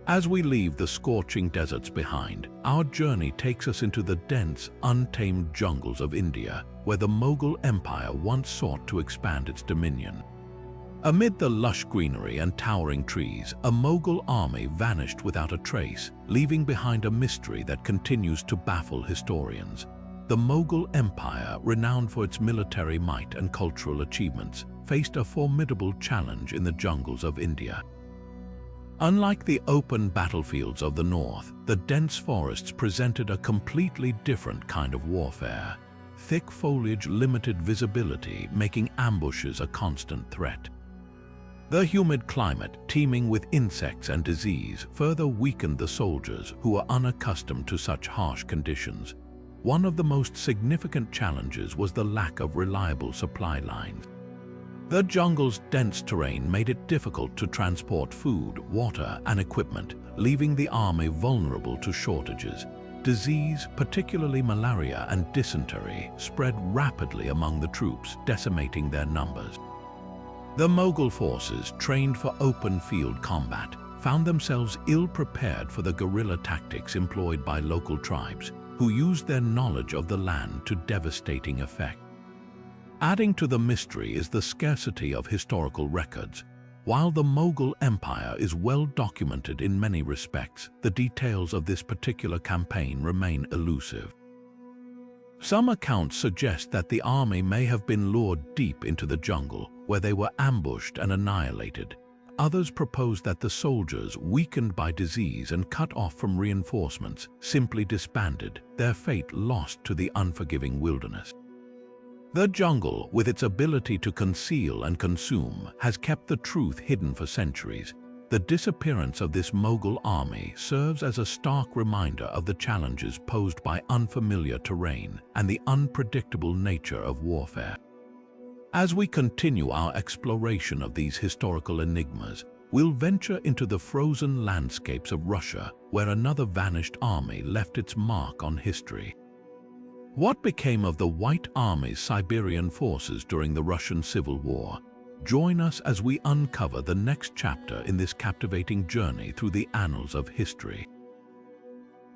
As we leave the scorching deserts behind, our journey takes us into the dense, untamed jungles of India, where the Mughal Empire once sought to expand its dominion. Amid the lush greenery and towering trees, a Mughal army vanished without a trace, leaving behind a mystery that continues to baffle historians. The Mughal Empire, renowned for its military might and cultural achievements, faced a formidable challenge in the jungles of India. Unlike the open battlefields of the north, the dense forests presented a completely different kind of warfare. Thick foliage limited visibility, making ambushes a constant threat. The humid climate, teeming with insects and disease, further weakened the soldiers who were unaccustomed to such harsh conditions. One of the most significant challenges was the lack of reliable supply lines. The jungle's dense terrain made it difficult to transport food, water, and equipment, leaving the army vulnerable to shortages. Disease, particularly malaria and dysentery, spread rapidly among the troops, decimating their numbers. The Mughal forces, trained for open-field combat, found themselves ill-prepared for the guerrilla tactics employed by local tribes, who used their knowledge of the land to devastating effect. Adding to the mystery is the scarcity of historical records. While the Mughal Empire is well documented in many respects, the details of this particular campaign remain elusive. Some accounts suggest that the army may have been lured deep into the jungle, where they were ambushed and annihilated. Others propose that the soldiers, weakened by disease and cut off from reinforcements, simply disbanded, their fate lost to the unforgiving wilderness. The jungle, with its ability to conceal and consume, has kept the truth hidden for centuries. The disappearance of this Mughal army serves as a stark reminder of the challenges posed by unfamiliar terrain and the unpredictable nature of warfare. As we continue our exploration of these historical enigmas, we'll venture into the frozen landscapes of Russia, where another vanished army left its mark on history. What became of the White Army's Siberian forces during the Russian Civil War? Join us as we uncover the next chapter in this captivating journey through the annals of history.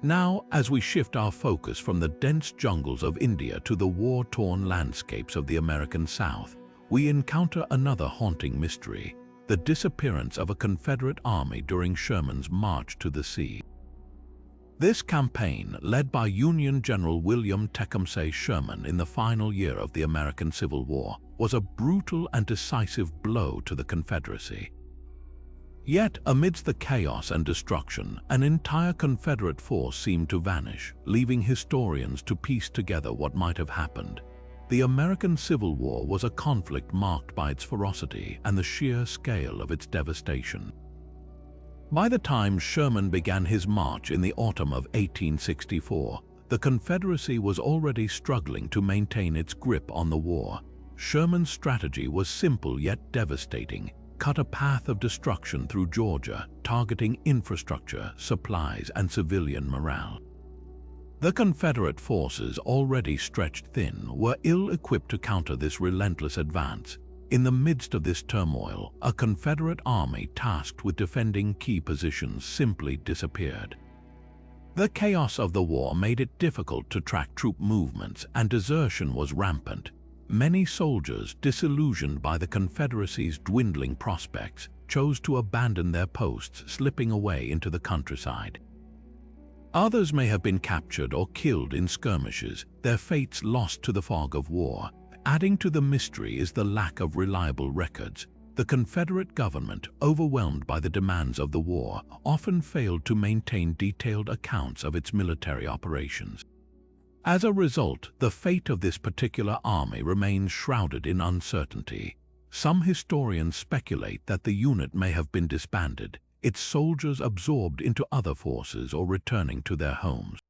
Now, as we shift our focus from the dense jungles of India to the war-torn landscapes of the American South, we encounter another haunting mystery: the disappearance of a Confederate army during Sherman's march to the sea. This campaign, led by Union General William Tecumseh Sherman in the final year of the American Civil War, was a brutal and decisive blow to the Confederacy. Yet, amidst the chaos and destruction, an entire Confederate force seemed to vanish, leaving historians to piece together what might have happened. The American Civil War was a conflict marked by its ferocity and the sheer scale of its devastation. By the time Sherman began his march in the autumn of 1864, the Confederacy was already struggling to maintain its grip on the war. Sherman's strategy was simple yet devastating: cut a path of destruction through Georgia, targeting infrastructure, supplies, and civilian morale. The Confederate forces, already stretched thin, were ill-equipped to counter this relentless advance. In the midst of this turmoil, a Confederate army tasked with defending key positions simply disappeared. The chaos of the war made it difficult to track troop movements, and desertion was rampant. Many soldiers, disillusioned by the Confederacy's dwindling prospects, chose to abandon their posts, slipping away into the countryside. Others may have been captured or killed in skirmishes, their fates lost to the fog of war. Adding to the mystery is the lack of reliable records. The Confederate government, overwhelmed by the demands of the war, often failed to maintain detailed accounts of its military operations. As a result, the fate of this particular army remains shrouded in uncertainty. Some historians speculate that the unit may have been disbanded, its soldiers absorbed into other forces or returning to their homes.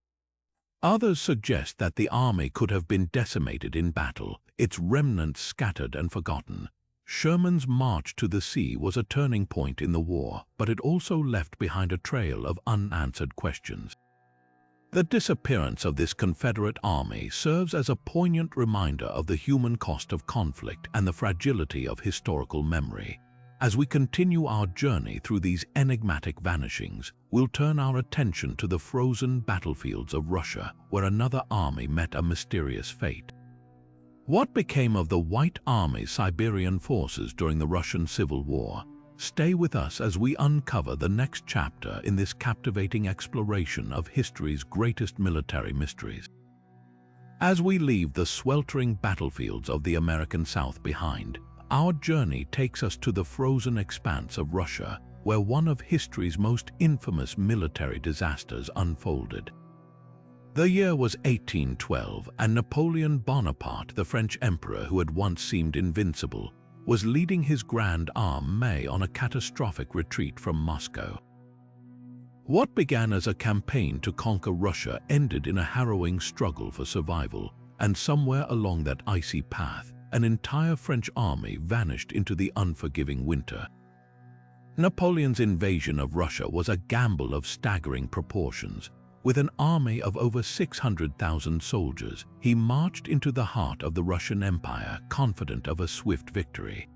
Others suggest that the army could have been decimated in battle, its remnants scattered and forgotten. Sherman's march to the sea was a turning point in the war, but it also left behind a trail of unanswered questions. The disappearance of this Confederate army serves as a poignant reminder of the human cost of conflict and the fragility of historical memory. As we continue our journey through these enigmatic vanishings, we'll turn our attention to the frozen battlefields of Russia, where another army met a mysterious fate. What became of the White Army's Siberian forces during the Russian Civil War? Stay with us as we uncover the next chapter in this captivating exploration of history's greatest military mysteries. As we leave the sweltering battlefields of the American South behind, our journey takes us to the frozen expanse of Russia, where one of history's most infamous military disasters unfolded. The year was 1812, and Napoleon Bonaparte, the French emperor who had once seemed invincible, was leading his Grand Armée on a catastrophic retreat from Moscow. What began as a campaign to conquer Russia ended in a harrowing struggle for survival, and somewhere along that icy path, an entire French army vanished into the unforgiving winter. Napoleon's invasion of Russia was a gamble of staggering proportions. With an army of over 600,000 soldiers, he marched into the heart of the Russian Empire, confident of a swift victory.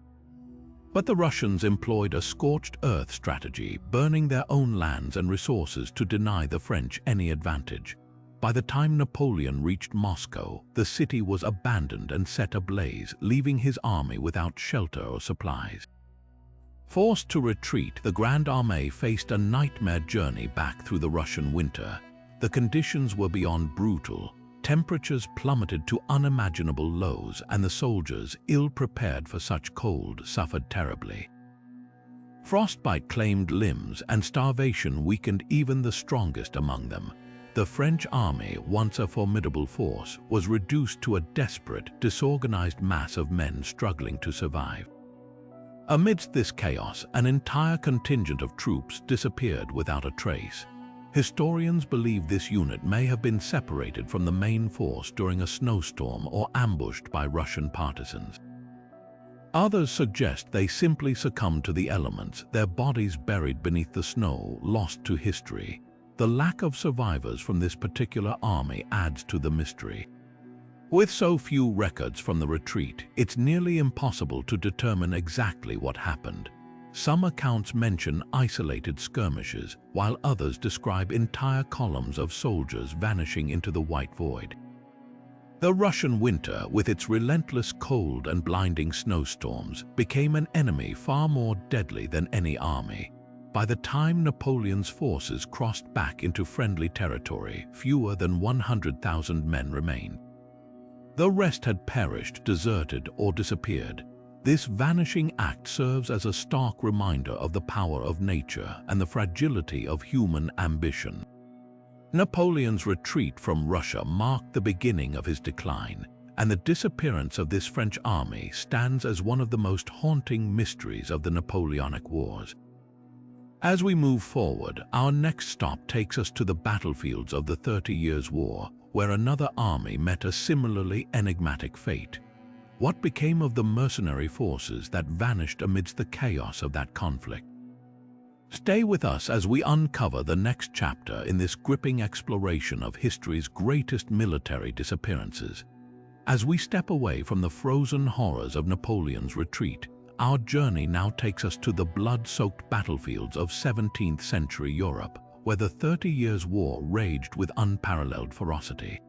But the Russians employed a scorched earth strategy, burning their own lands and resources to deny the French any advantage. By the time Napoleon reached Moscow, the city was abandoned and set ablaze, leaving his army without shelter or supplies. Forced to retreat, the Grand Armée faced a nightmare journey back through the Russian winter. The conditions were beyond brutal. Temperatures plummeted to unimaginable lows, and the soldiers, ill-prepared for such cold, suffered terribly. Frostbite claimed limbs, and starvation weakened even the strongest among them. The French army, once a formidable force, was reduced to a desperate, disorganized mass of men struggling to survive. Amidst this chaos, an entire contingent of troops disappeared without a trace. Historians believe this unit may have been separated from the main force during a snowstorm or ambushed by Russian partisans. Others suggest they simply succumbed to the elements, their bodies buried beneath the snow, lost to history. The lack of survivors from this particular army adds to the mystery. With so few records from the retreat, it's nearly impossible to determine exactly what happened. Some accounts mention isolated skirmishes, while others describe entire columns of soldiers vanishing into the white void. The Russian winter, with its relentless cold and blinding snowstorms, became an enemy far more deadly than any army. By the time Napoleon's forces crossed back into friendly territory, fewer than 100,000 men remained. The rest had perished, deserted, or disappeared. This vanishing act serves as a stark reminder of the power of nature and the fragility of human ambition. Napoleon's retreat from Russia marked the beginning of his decline, and the disappearance of this French army stands as one of the most haunting mysteries of the Napoleonic Wars. As we move forward, our next stop takes us to the battlefields of the 30 Years' War, where another army met a similarly enigmatic fate. What became of the mercenary forces that vanished amidst the chaos of that conflict? Stay with us as we uncover the next chapter in this gripping exploration of history's greatest military disappearances. As we step away from the frozen horrors of Napoleon's retreat, our journey now takes us to the blood-soaked battlefields of 17th century Europe, where the 30 Years' War raged with unparalleled ferocity.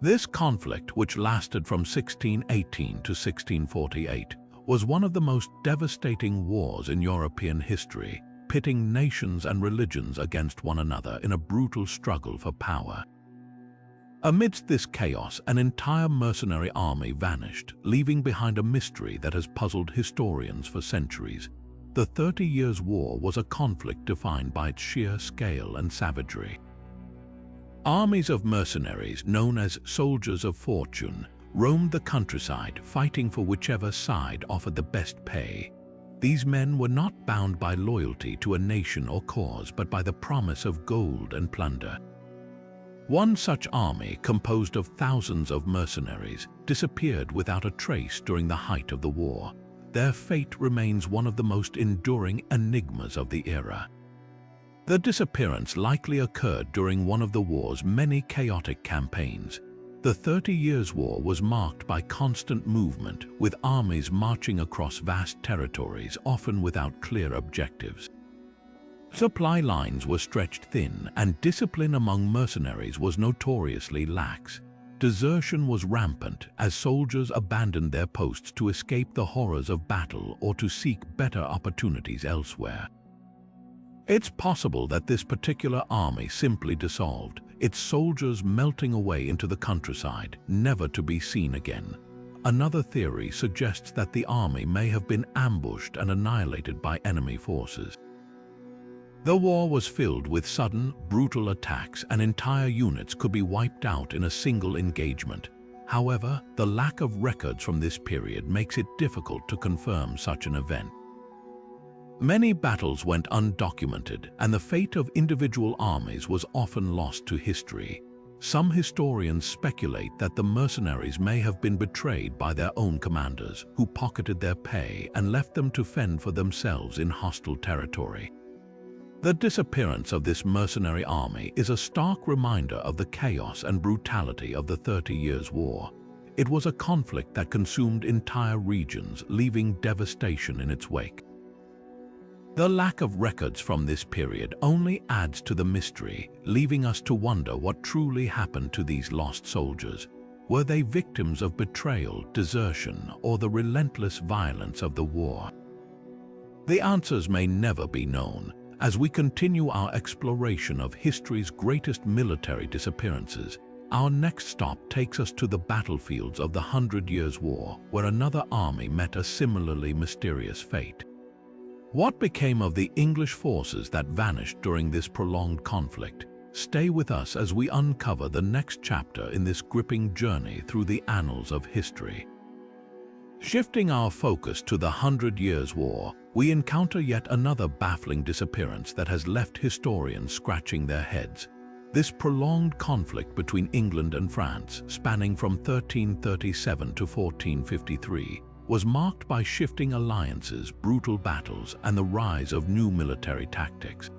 This conflict, which lasted from 1618 to 1648, was one of the most devastating wars in European history, pitting nations and religions against one another in a brutal struggle for power. Amidst this chaos, an entire mercenary army vanished, leaving behind a mystery that has puzzled historians for centuries. The 30 Years' War was a conflict defined by its sheer scale and savagery. Armies of mercenaries, known as soldiers of fortune, roamed the countryside, fighting for whichever side offered the best pay. These men were not bound by loyalty to a nation or cause, but by the promise of gold and plunder. One such army, composed of thousands of mercenaries, disappeared without a trace during the height of the war. Their fate remains one of the most enduring enigmas of the era. The disappearance likely occurred during one of the war's many chaotic campaigns. The 30 Years' War was marked by constant movement, with armies marching across vast territories, often without clear objectives. Supply lines were stretched thin, and discipline among mercenaries was notoriously lax. Desertion was rampant as soldiers abandoned their posts to escape the horrors of battle or to seek better opportunities elsewhere. It's possible that this particular army simply dissolved, its soldiers melting away into the countryside, never to be seen again. Another theory suggests that the army may have been ambushed and annihilated by enemy forces. The war was filled with sudden, brutal attacks, and entire units could be wiped out in a single engagement. However, the lack of records from this period makes it difficult to confirm such an event. Many battles went undocumented, and the fate of individual armies was often lost to history. Some historians speculate that the mercenaries may have been betrayed by their own commanders, who pocketed their pay and left them to fend for themselves in hostile territory. The disappearance of this mercenary army is a stark reminder of the chaos and brutality of the 30 Years' War. It was a conflict that consumed entire regions, leaving devastation in its wake. The lack of records from this period only adds to the mystery, leaving us to wonder what truly happened to these lost soldiers. Were they victims of betrayal, desertion, or the relentless violence of the war? The answers may never be known. As we continue our exploration of history's greatest military disappearances, our next stop takes us to the battlefields of the 100 Years' War, where another army met a similarly mysterious fate. What became of the English forces that vanished during this prolonged conflict? Stay with us as we uncover the next chapter in this gripping journey through the annals of history. Shifting our focus to the 100 Years' War, we encounter yet another baffling disappearance that has left historians scratching their heads. This prolonged conflict between England and France, spanning from 1337 to 1453, was marked by shifting alliances, brutal battles, and the rise of new military tactics.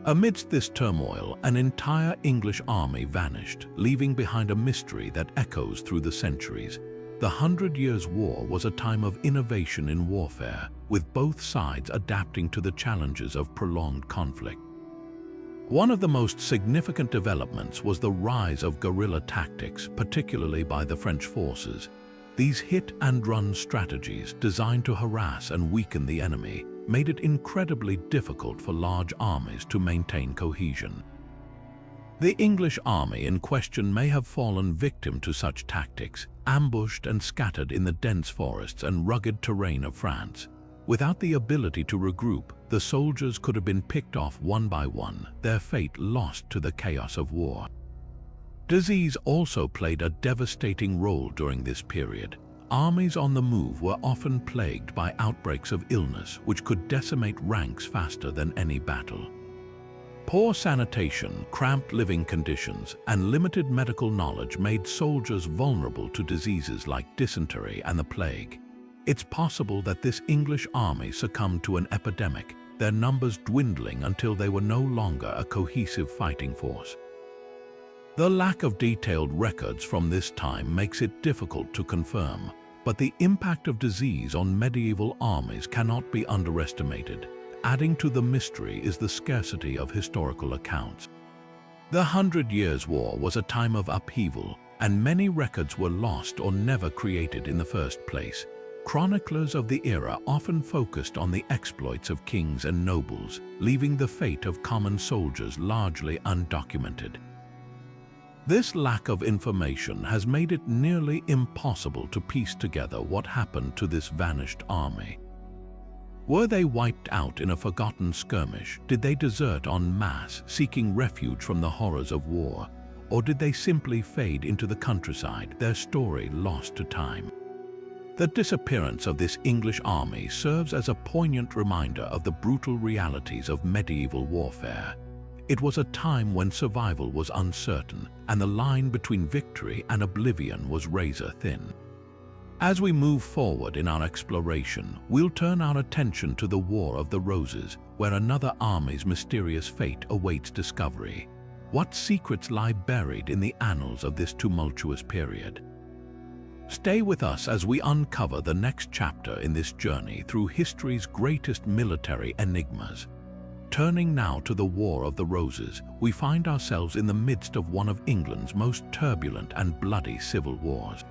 Amidst this turmoil, an entire English army vanished, leaving behind a mystery that echoes through the centuries. The 100 Years' War was a time of innovation in warfare, with both sides adapting to the challenges of prolonged conflict. One of the most significant developments was the rise of guerrilla tactics, particularly by the French forces. These hit-and-run strategies, designed to harass and weaken the enemy, made it incredibly difficult for large armies to maintain cohesion. The English army in question may have fallen victim to such tactics, ambushed and scattered in the dense forests and rugged terrain of France. Without the ability to regroup, the soldiers could have been picked off one by one, their fate lost to the chaos of war. Disease also played a devastating role during this period. Armies on the move were often plagued by outbreaks of illness, which could decimate ranks faster than any battle. Poor sanitation, cramped living conditions, and limited medical knowledge made soldiers vulnerable to diseases like dysentery and the plague. It's possible that this English army succumbed to an epidemic, their numbers dwindling until they were no longer a cohesive fighting force. The lack of detailed records from this time makes it difficult to confirm, but the impact of disease on medieval armies cannot be underestimated. Adding to the mystery is the scarcity of historical accounts. The 100 Years' War was a time of upheaval, and many records were lost or never created in the first place. Chroniclers of the era often focused on the exploits of kings and nobles, leaving the fate of common soldiers largely undocumented. This lack of information has made it nearly impossible to piece together what happened to this vanished army. Were they wiped out in a forgotten skirmish? Did they desert en masse, seeking refuge from the horrors of war? Or did they simply fade into the countryside, their story lost to time? The disappearance of this English army serves as a poignant reminder of the brutal realities of medieval warfare. It was a time when survival was uncertain, and the line between victory and oblivion was razor-thin. As we move forward in our exploration, we'll turn our attention to the War of the Roses, where another army's mysterious fate awaits discovery. What secrets lie buried in the annals of this tumultuous period? Stay with us as we uncover the next chapter in this journey through history's greatest military enigmas. Turning now to the War of the Roses, we find ourselves in the midst of one of England's most turbulent and bloody civil wars.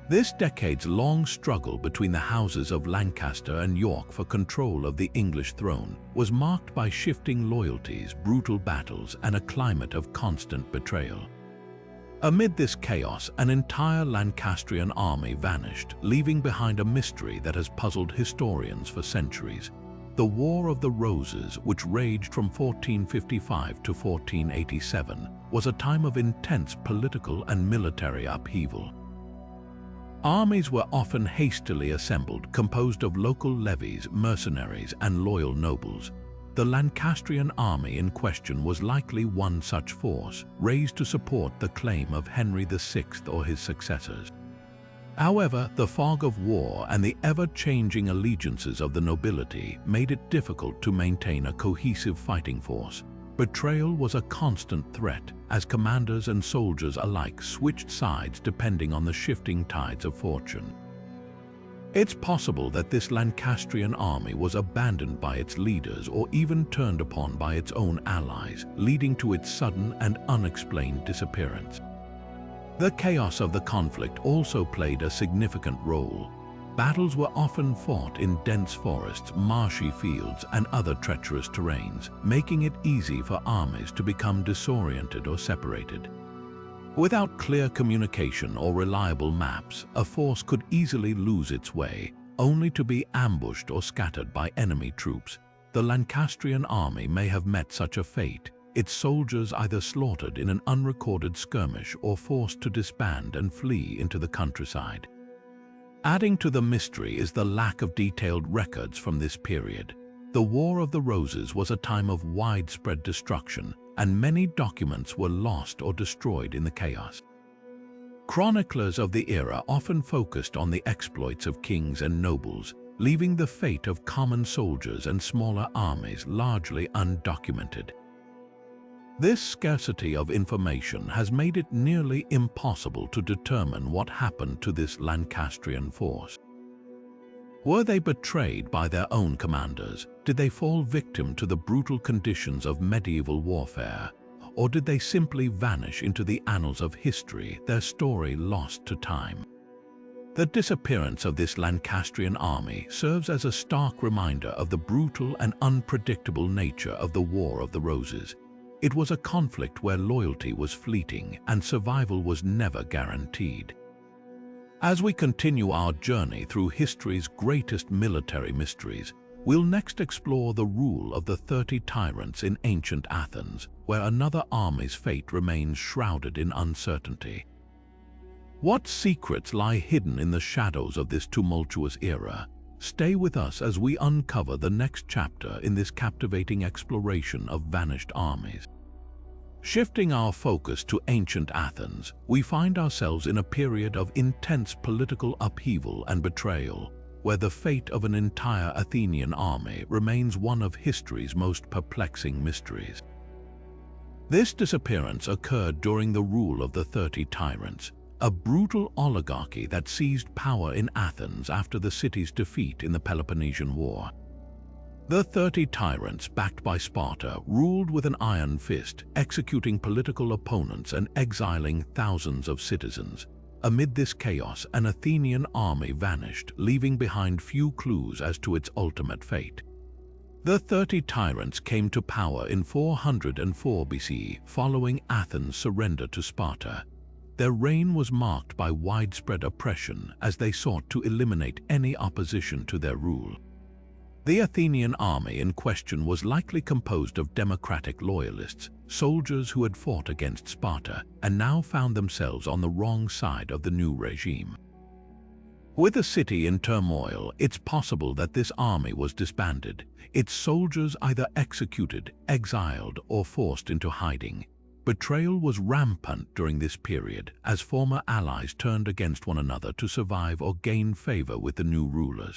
This decades-long struggle between the houses of Lancaster and York for control of the English throne was marked by shifting loyalties, brutal battles, and a climate of constant betrayal. Amid this chaos, an entire Lancastrian army vanished, leaving behind a mystery that has puzzled historians for centuries. The War of the Roses, which raged from 1455 to 1487, was a time of intense political and military upheaval. Armies were often hastily assembled, composed of local levies, mercenaries, and loyal nobles. The Lancastrian army in question was likely one such force, raised to support the claim of Henry VI or his successors. However, the fog of war and the ever-changing allegiances of the nobility made it difficult to maintain a cohesive fighting force. Betrayal was a constant threat, as commanders and soldiers alike switched sides depending on the shifting tides of fortune. It's possible that this Lancastrian army was abandoned by its leaders or even turned upon by its own allies, leading to its sudden and unexplained disappearance. The chaos of the conflict also played a significant role. Battles were often fought in dense forests, marshy fields, and other treacherous terrains, making it easy for armies to become disoriented or separated. Without clear communication or reliable maps, a force could easily lose its way, only to be ambushed or scattered by enemy troops. The Lancastrian army may have met such a fate, its soldiers either slaughtered in an unrecorded skirmish or forced to disband and flee into the countryside. Adding to the mystery is the lack of detailed records from this period. The War of the Roses was a time of widespread destruction, and many documents were lost or destroyed in the chaos. Chroniclers of the era often focused on the exploits of kings and nobles, leaving the fate of common soldiers and smaller armies largely undocumented. This scarcity of information has made it nearly impossible to determine what happened to this Lancastrian force. Were they betrayed by their own commanders? Did they fall victim to the brutal conditions of medieval warfare? Or did they simply vanish into the annals of history, their story lost to time? The disappearance of this Lancastrian army serves as a stark reminder of the brutal and unpredictable nature of the War of the Roses. It was a conflict where loyalty was fleeting and survival was never guaranteed. As we continue our journey through history's greatest military mysteries, we'll next explore the rule of the 30 tyrants in ancient Athens, where another army's fate remains shrouded in uncertainty. What secrets lie hidden in the shadows of this tumultuous era? Stay with us as we uncover the next chapter in this captivating exploration of vanished armies. Shifting our focus to ancient Athens, we find ourselves in a period of intense political upheaval and betrayal. where the fate of an entire Athenian army remains one of history's most perplexing mysteries. This disappearance occurred during the rule of the 30 Tyrants, a brutal oligarchy that seized power in Athens after the city's defeat in the Peloponnesian War. The 30 Tyrants, backed by Sparta, ruled with an iron fist, executing political opponents and exiling thousands of citizens. Amid this chaos, an Athenian army vanished, leaving behind few clues as to its ultimate fate. The 30 Tyrants came to power in 404 BC, following Athens' surrender to Sparta. Their reign was marked by widespread oppression as they sought to eliminate any opposition to their rule. The Athenian army in question was likely composed of democratic loyalists, soldiers who had fought against Sparta and now found themselves on the wrong side of the new regime. With the city in turmoil, it's possible that this army was disbanded, its soldiers either executed, exiled, or forced into hiding. Betrayal was rampant during this period as former allies turned against one another to survive or gain favor with the new rulers.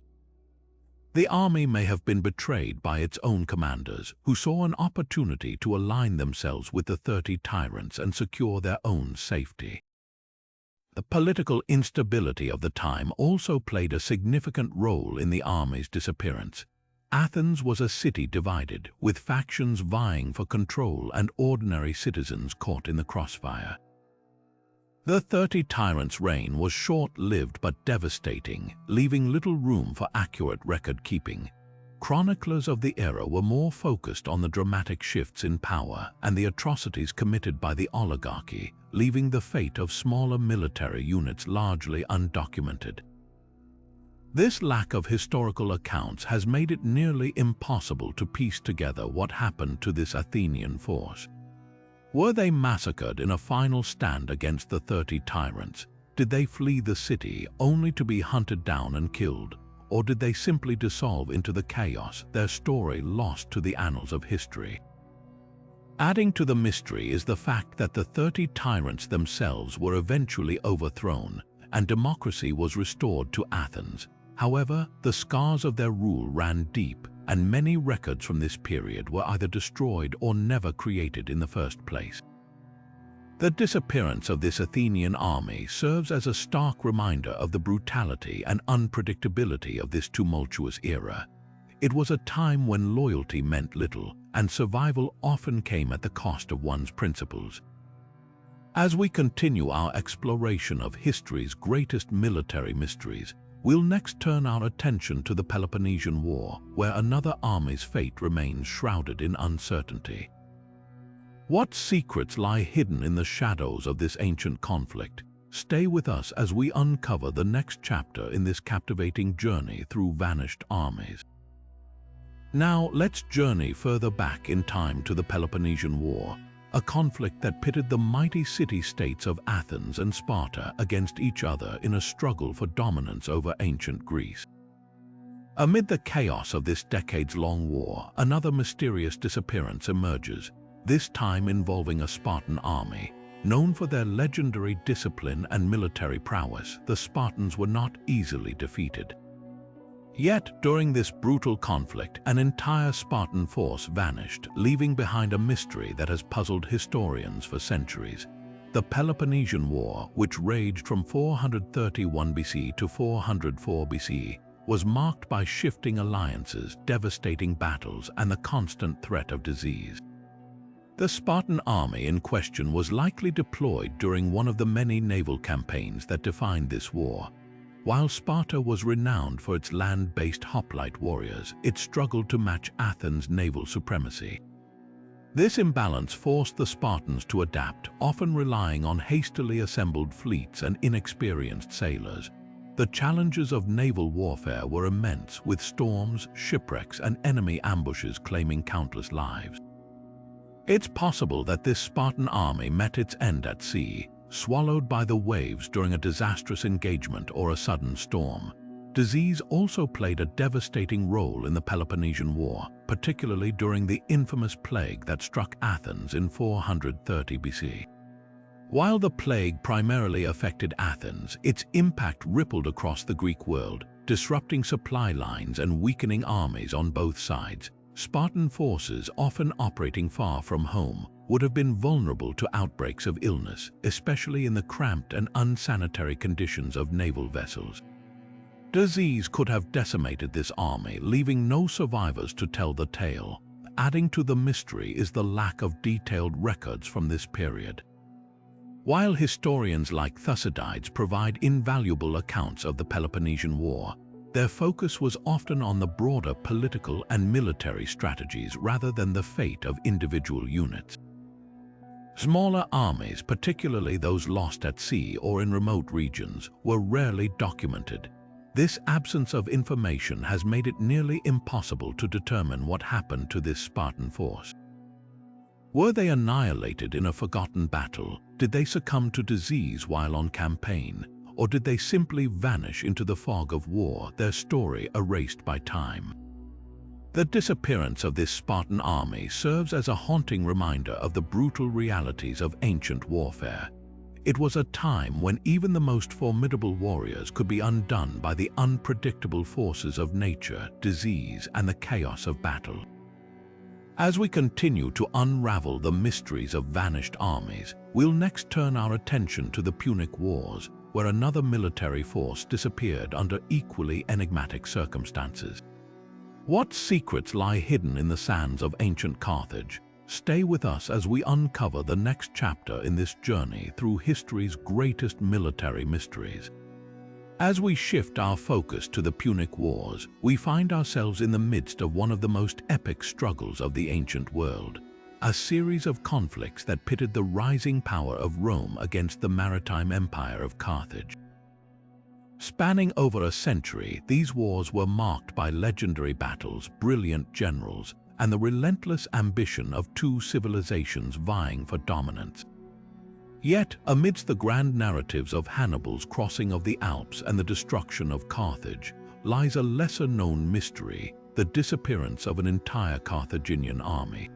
The army may have been betrayed by its own commanders, who saw an opportunity to align themselves with the 30 Tyrants and secure their own safety. The political instability of the time also played a significant role in the army's disappearance. Athens was a city divided, with factions vying for control and ordinary citizens caught in the crossfire. The 30 Tyrants' reign was short-lived but devastating, leaving little room for accurate record-keeping. Chroniclers of the era were more focused on the dramatic shifts in power and the atrocities committed by the oligarchy, leaving the fate of smaller military units largely undocumented. This lack of historical accounts has made it nearly impossible to piece together what happened to this Athenian force. Were they massacred in a final stand against the 30 Tyrants? Did they flee the city only to be hunted down and killed? Or did they simply dissolve into the chaos, their story lost to the annals of history? Adding to the mystery is the fact that the 30 Tyrants themselves were eventually overthrown and democracy was restored to Athens. However, the scars of their rule ran deep, and many records from this period were either destroyed or never created in the first place. The disappearance of this Athenian army serves as a stark reminder of the brutality and unpredictability of this tumultuous era. It was a time when loyalty meant little, and survival often came at the cost of one's principles. As we continue our exploration of history's greatest military mysteries, we'll next turn our attention to the Peloponnesian War, where another army's fate remains shrouded in uncertainty. What secrets lie hidden in the shadows of this ancient conflict? Stay with us as we uncover the next chapter in this captivating journey through vanished armies. Now, let's journey further back in time to the Peloponnesian War, a conflict that pitted the mighty city-states of Athens and Sparta against each other in a struggle for dominance over ancient Greece. Amid the chaos of this decades-long war, another mysterious disappearance emerges, this time involving a Spartan army. Known for their legendary discipline and military prowess, the Spartans were not easily defeated. Yet, during this brutal conflict, an entire Spartan force vanished, leaving behind a mystery that has puzzled historians for centuries. The Peloponnesian War, which raged from 431 BC to 404 BC, was marked by shifting alliances, devastating battles, and the constant threat of disease. The Spartan army in question was likely deployed during one of the many naval campaigns that defined this war. While Sparta was renowned for its land-based hoplite warriors, it struggled to match Athens' naval supremacy. This imbalance forced the Spartans to adapt, often relying on hastily assembled fleets and inexperienced sailors. The challenges of naval warfare were immense, with storms, shipwrecks, and enemy ambushes claiming countless lives. It's possible that this Spartan army met its end at sea, swallowed by the waves during a disastrous engagement or a sudden storm. Disease also played a devastating role in the Peloponnesian War, particularly during the infamous plague that struck Athens in 430 BC. While the plague primarily affected Athens, its impact rippled across the Greek world, disrupting supply lines and weakening armies on both sides. Spartan forces, often operating far from home, would have been vulnerable to outbreaks of illness, especially in the cramped and unsanitary conditions of naval vessels. Disease could have decimated this army, leaving no survivors to tell the tale. Adding to the mystery is the lack of detailed records from this period. While historians like Thucydides provide invaluable accounts of the Peloponnesian War, their focus was often on the broader political and military strategies rather than the fate of individual units. Smaller armies, particularly those lost at sea or in remote regions, were rarely documented. This absence of information has made it nearly impossible to determine what happened to this Spartan force. Were they annihilated in a forgotten battle? Did they succumb to disease while on campaign? Or did they simply vanish into the fog of war, their story erased by time? The disappearance of this Spartan army serves as a haunting reminder of the brutal realities of ancient warfare. It was a time when even the most formidable warriors could be undone by the unpredictable forces of nature, disease, and the chaos of battle. As we continue to unravel the mysteries of vanished armies, we'll next turn our attention to the Punic Wars, where another military force disappeared under equally enigmatic circumstances. What secrets lie hidden in the sands of ancient Carthage? Stay with us as we uncover the next chapter in this journey through history's greatest military mysteries. As we shift our focus to the Punic Wars, we find ourselves in the midst of one of the most epic struggles of the ancient world, a series of conflicts that pitted the rising power of Rome against the maritime empire of Carthage. Spanning over a century, these wars were marked by legendary battles, brilliant generals, and the relentless ambition of two civilizations vying for dominance. Yet, amidst the grand narratives of Hannibal's crossing of the Alps and the destruction of Carthage, lies a lesser-known mystery, the disappearance of an entire Carthaginian army.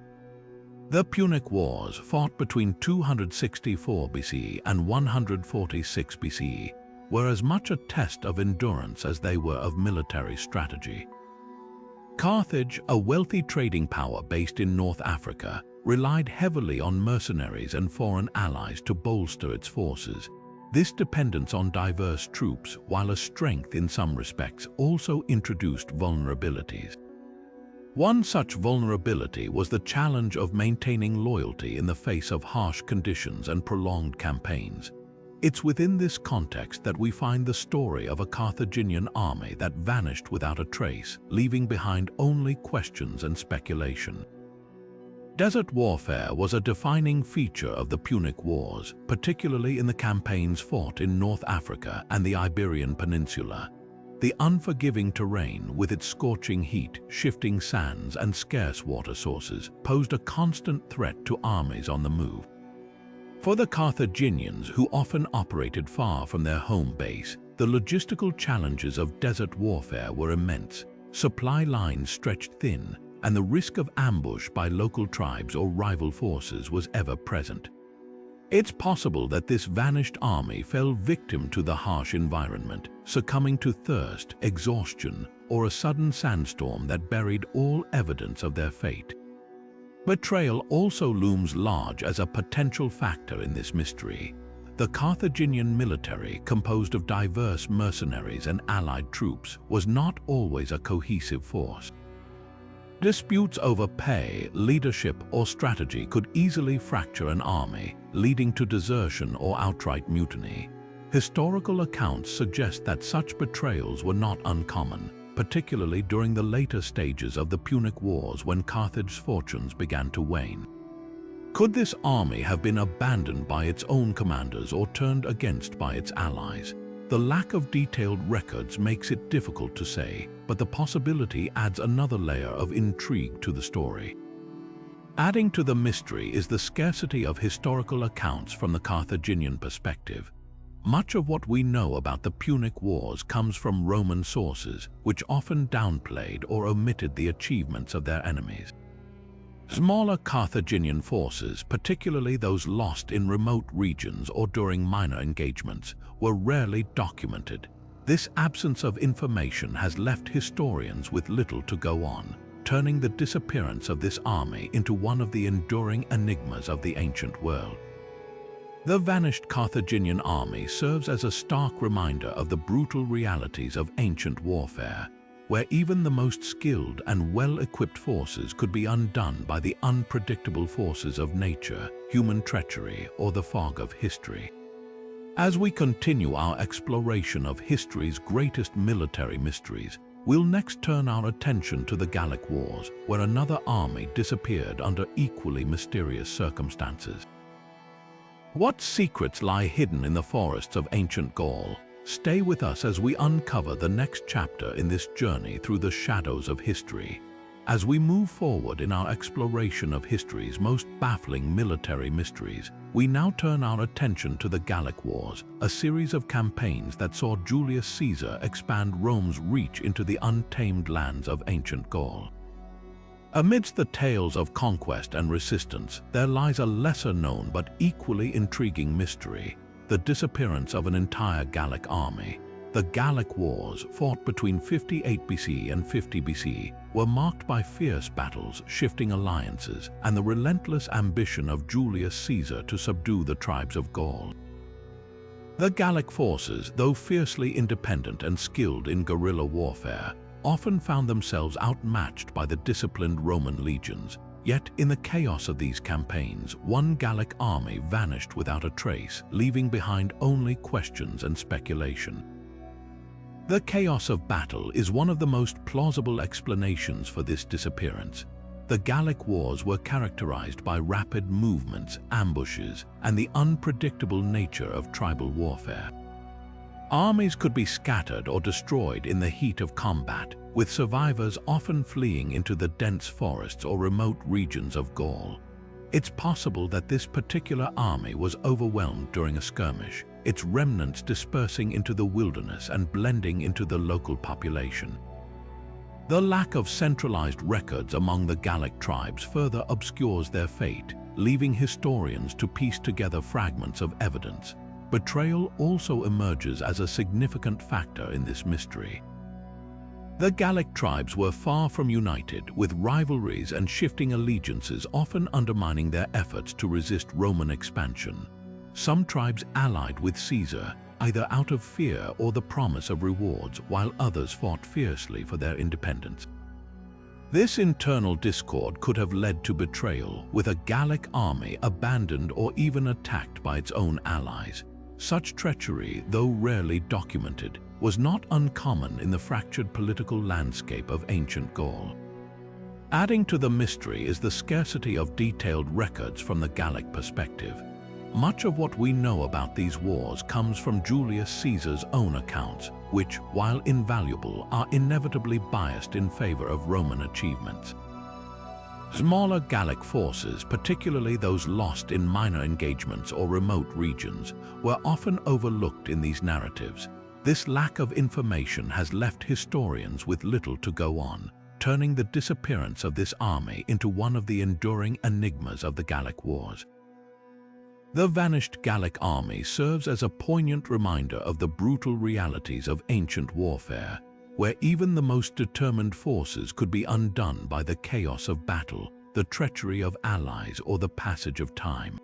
The Punic Wars, fought between 264 BCE and 146 BCE, were as much a test of endurance as they were of military strategy. Carthage, a wealthy trading power based in North Africa, relied heavily on mercenaries and foreign allies to bolster its forces. This dependence on diverse troops, while a strength in some respects, also introduced vulnerabilities. One such vulnerability was the challenge of maintaining loyalty in the face of harsh conditions and prolonged campaigns. It's within this context that we find the story of a Carthaginian army that vanished without a trace, leaving behind only questions and speculation. Desert warfare was a defining feature of the Punic Wars, particularly in the campaigns fought in North Africa and the Iberian Peninsula. The unforgiving terrain, with its scorching heat, shifting sands, and scarce water sources, posed a constant threat to armies on the move. For the Carthaginians, who often operated far from their home base, the logistical challenges of desert warfare were immense. Supply lines stretched thin, and the risk of ambush by local tribes or rival forces was ever present. It's possible that this vanished army fell victim to the harsh environment, succumbing to thirst, exhaustion, or a sudden sandstorm that buried all evidence of their fate. Betrayal also looms large as a potential factor in this mystery. The Carthaginian military, composed of diverse mercenaries and allied troops, was not always a cohesive force. Disputes over pay, leadership, or strategy could easily fracture an army, leading to desertion or outright mutiny. Historical accounts suggest that such betrayals were not uncommon, particularly during the later stages of the Punic Wars when Carthage's fortunes began to wane. Could this army have been abandoned by its own commanders or turned against by its allies? The lack of detailed records makes it difficult to say, but the possibility adds another layer of intrigue to the story. Adding to the mystery is the scarcity of historical accounts from the Carthaginian perspective. Much of what we know about the Punic Wars comes from Roman sources, which often downplayed or omitted the achievements of their enemies. Smaller Carthaginian forces, particularly those lost in remote regions or during minor engagements, were rarely documented. This absence of information has left historians with little to go on, turning the disappearance of this army into one of the enduring enigmas of the ancient world. The vanished Carthaginian army serves as a stark reminder of the brutal realities of ancient warfare, where even the most skilled and well-equipped forces could be undone by the unpredictable forces of nature, human treachery, or the fog of history. As we continue our exploration of history's greatest military mysteries, we'll next turn our attention to the Gallic Wars, where another army disappeared under equally mysterious circumstances. What secrets lie hidden in the forests of ancient Gaul? Stay with us as we uncover the next chapter in this journey through the shadows of history. As we move forward in our exploration of history's most baffling military mysteries, we now turn our attention to the Gallic Wars, a series of campaigns that saw Julius Caesar expand Rome's reach into the untamed lands of ancient Gaul. Amidst the tales of conquest and resistance, there lies a lesser-known but equally intriguing mystery: the disappearance of an entire Gallic army. The Gallic Wars, fought between 58 BC and 50 BC, were marked by fierce battles, shifting alliances, and the relentless ambition of Julius Caesar to subdue the tribes of Gaul. The Gallic forces, though fiercely independent and skilled in guerrilla warfare, often found themselves outmatched by the disciplined Roman legions. Yet, in the chaos of these campaigns, one Gallic army vanished without a trace, leaving behind only questions and speculation. The chaos of battle is one of the most plausible explanations for this disappearance. The Gallic Wars were characterized by rapid movements, ambushes, and the unpredictable nature of tribal warfare. Armies could be scattered or destroyed in the heat of combat, with survivors often fleeing into the dense forests or remote regions of Gaul. It's possible that this particular army was overwhelmed during a skirmish, its remnants dispersing into the wilderness and blending into the local population. The lack of centralized records among the Gallic tribes further obscures their fate, leaving historians to piece together fragments of evidence. Betrayal also emerges as a significant factor in this mystery. The Gallic tribes were far from united, with rivalries and shifting allegiances often undermining their efforts to resist Roman expansion. Some tribes allied with Caesar, either out of fear or the promise of rewards, while others fought fiercely for their independence. This internal discord could have led to betrayal, with a Gallic army abandoned or even attacked by its own allies. Such treachery, though rarely documented, was not uncommon in the fractured political landscape of ancient Gaul. Adding to the mystery is the scarcity of detailed records from the Gallic perspective. Much of what we know about these wars comes from Julius Caesar's own accounts, which, while invaluable, are inevitably biased in favor of Roman achievements. Smaller Gallic forces, particularly those lost in minor engagements or remote regions, were often overlooked in these narratives. This lack of information has left historians with little to go on, turning the disappearance of this army into one of the enduring enigmas of the Gallic Wars. The vanished Gallic army serves as a poignant reminder of the brutal realities of ancient warfare, where even the most determined forces could be undone by the chaos of battle, the treachery of allies, or the passage of time.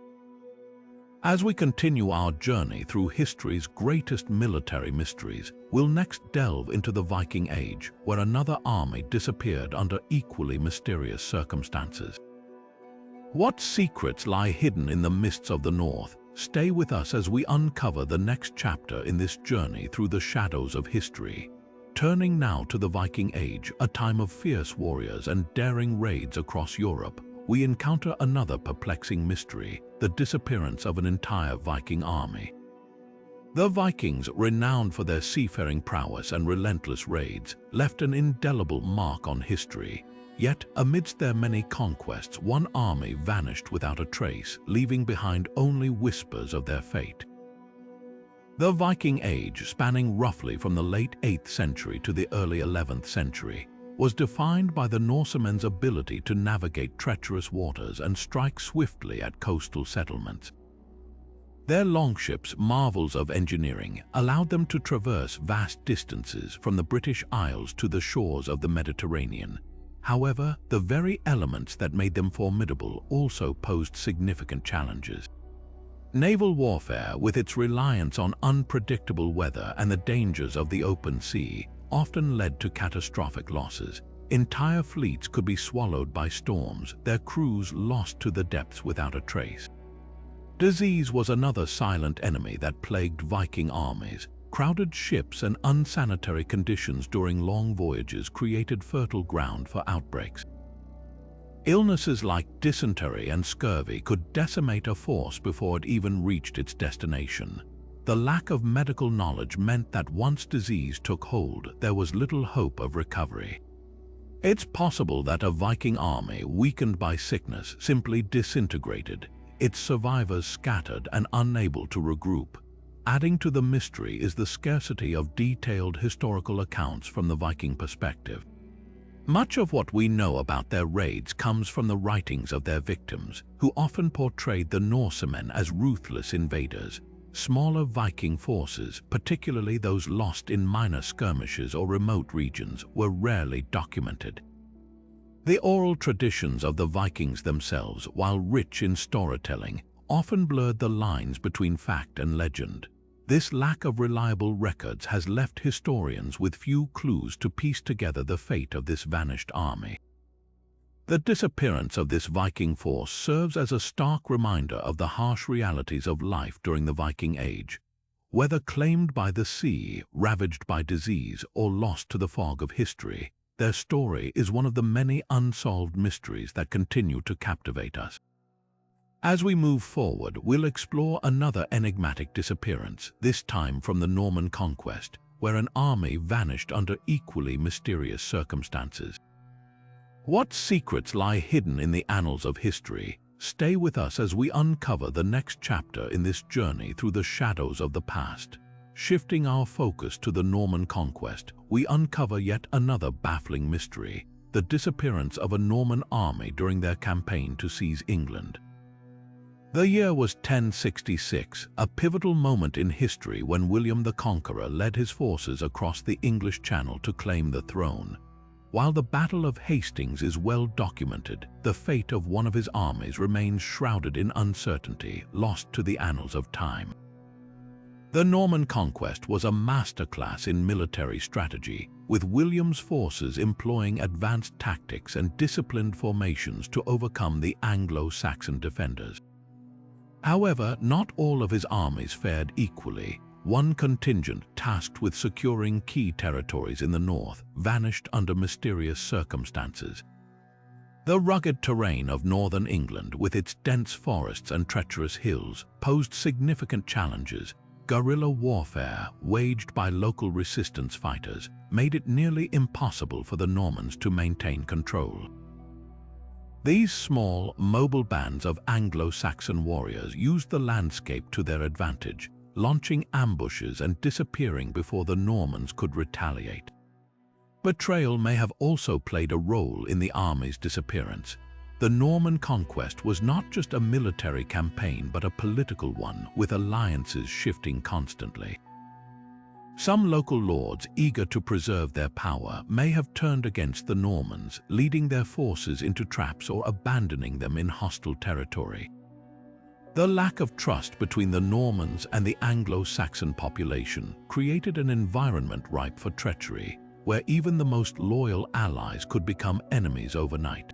As we continue our journey through history's greatest military mysteries, we'll next delve into the Viking Age, where another army disappeared under equally mysterious circumstances. What secrets lie hidden in the mists of the north? Stay with us as we uncover the next chapter in this journey through the shadows of history. Turning now to the Viking Age, a time of fierce warriors and daring raids across Europe, we encounter another perplexing mystery: the disappearance of an entire Viking army. The Vikings, renowned for their seafaring prowess and relentless raids, left an indelible mark on history. Yet, amidst their many conquests, one army vanished without a trace, leaving behind only whispers of their fate. The Viking Age, spanning roughly from the late 8th century to the early 11th century, was defined by the Norsemen's ability to navigate treacherous waters and strike swiftly at coastal settlements. Their longships, marvels of engineering, allowed them to traverse vast distances from the British Isles to the shores of the Mediterranean. However, the very elements that made them formidable also posed significant challenges. Naval warfare, with its reliance on unpredictable weather and the dangers of the open sea, often led to catastrophic losses. Entire fleets could be swallowed by storms, their crews lost to the depths without a trace. Disease was another silent enemy that plagued Viking armies. Crowded ships and unsanitary conditions during long voyages created fertile ground for outbreaks. Illnesses like dysentery and scurvy could decimate a force before it even reached its destination. The lack of medical knowledge meant that once disease took hold, there was little hope of recovery. It's possible that a Viking army, weakened by sickness, simply disintegrated, its survivors scattered and unable to regroup. Adding to the mystery is the scarcity of detailed historical accounts from the Viking perspective. Much of what we know about their raids comes from the writings of their victims, who often portrayed the Norsemen as ruthless invaders. Smaller Viking forces, particularly those lost in minor skirmishes or remote regions, were rarely documented. The oral traditions of the Vikings themselves, while rich in storytelling, often blurred the lines between fact and legend. This lack of reliable records has left historians with few clues to piece together the fate of this vanished army. The disappearance of this Viking force serves as a stark reminder of the harsh realities of life during the Viking Age. Whether claimed by the sea, ravaged by disease, or lost to the fog of history, their story is one of the many unsolved mysteries that continue to captivate us. As we move forward, we'll explore another enigmatic disappearance, this time from the Norman conquest, where an army vanished under equally mysterious circumstances. What secrets lie hidden in the annals of history? Stay with us as we uncover the next chapter in this journey through the shadows of the past. Shifting our focus to the Norman conquest, we uncover yet another baffling mystery, the disappearance of a Norman army during their campaign to seize England. The year was 1066, a pivotal moment in history when William the Conqueror led his forces across the English Channel to claim the throne. While the Battle of Hastings is well documented, the fate of one of his armies remains shrouded in uncertainty, lost to the annals of time. The Norman conquest was a masterclass in military strategy, with William's forces employing advanced tactics and disciplined formations to overcome the Anglo-Saxon defenders. However, not all of his armies fared equally. One contingent, tasked with securing key territories in the north, vanished under mysterious circumstances. The rugged terrain of northern England, with its dense forests and treacherous hills, posed significant challenges. Guerrilla warfare, waged by local resistance fighters, made it nearly impossible for the Normans to maintain control. These small, mobile bands of Anglo-Saxon warriors used the landscape to their advantage, launching ambushes and disappearing before the Normans could retaliate. Betrayal may have also played a role in the army's disappearance. The Norman conquest was not just a military campaign but a political one, with alliances shifting constantly. Some local lords, eager to preserve their power, may have turned against the Normans, leading their forces into traps or abandoning them in hostile territory. The lack of trust between the Normans and the Anglo-Saxon population created an environment ripe for treachery, where even the most loyal allies could become enemies overnight.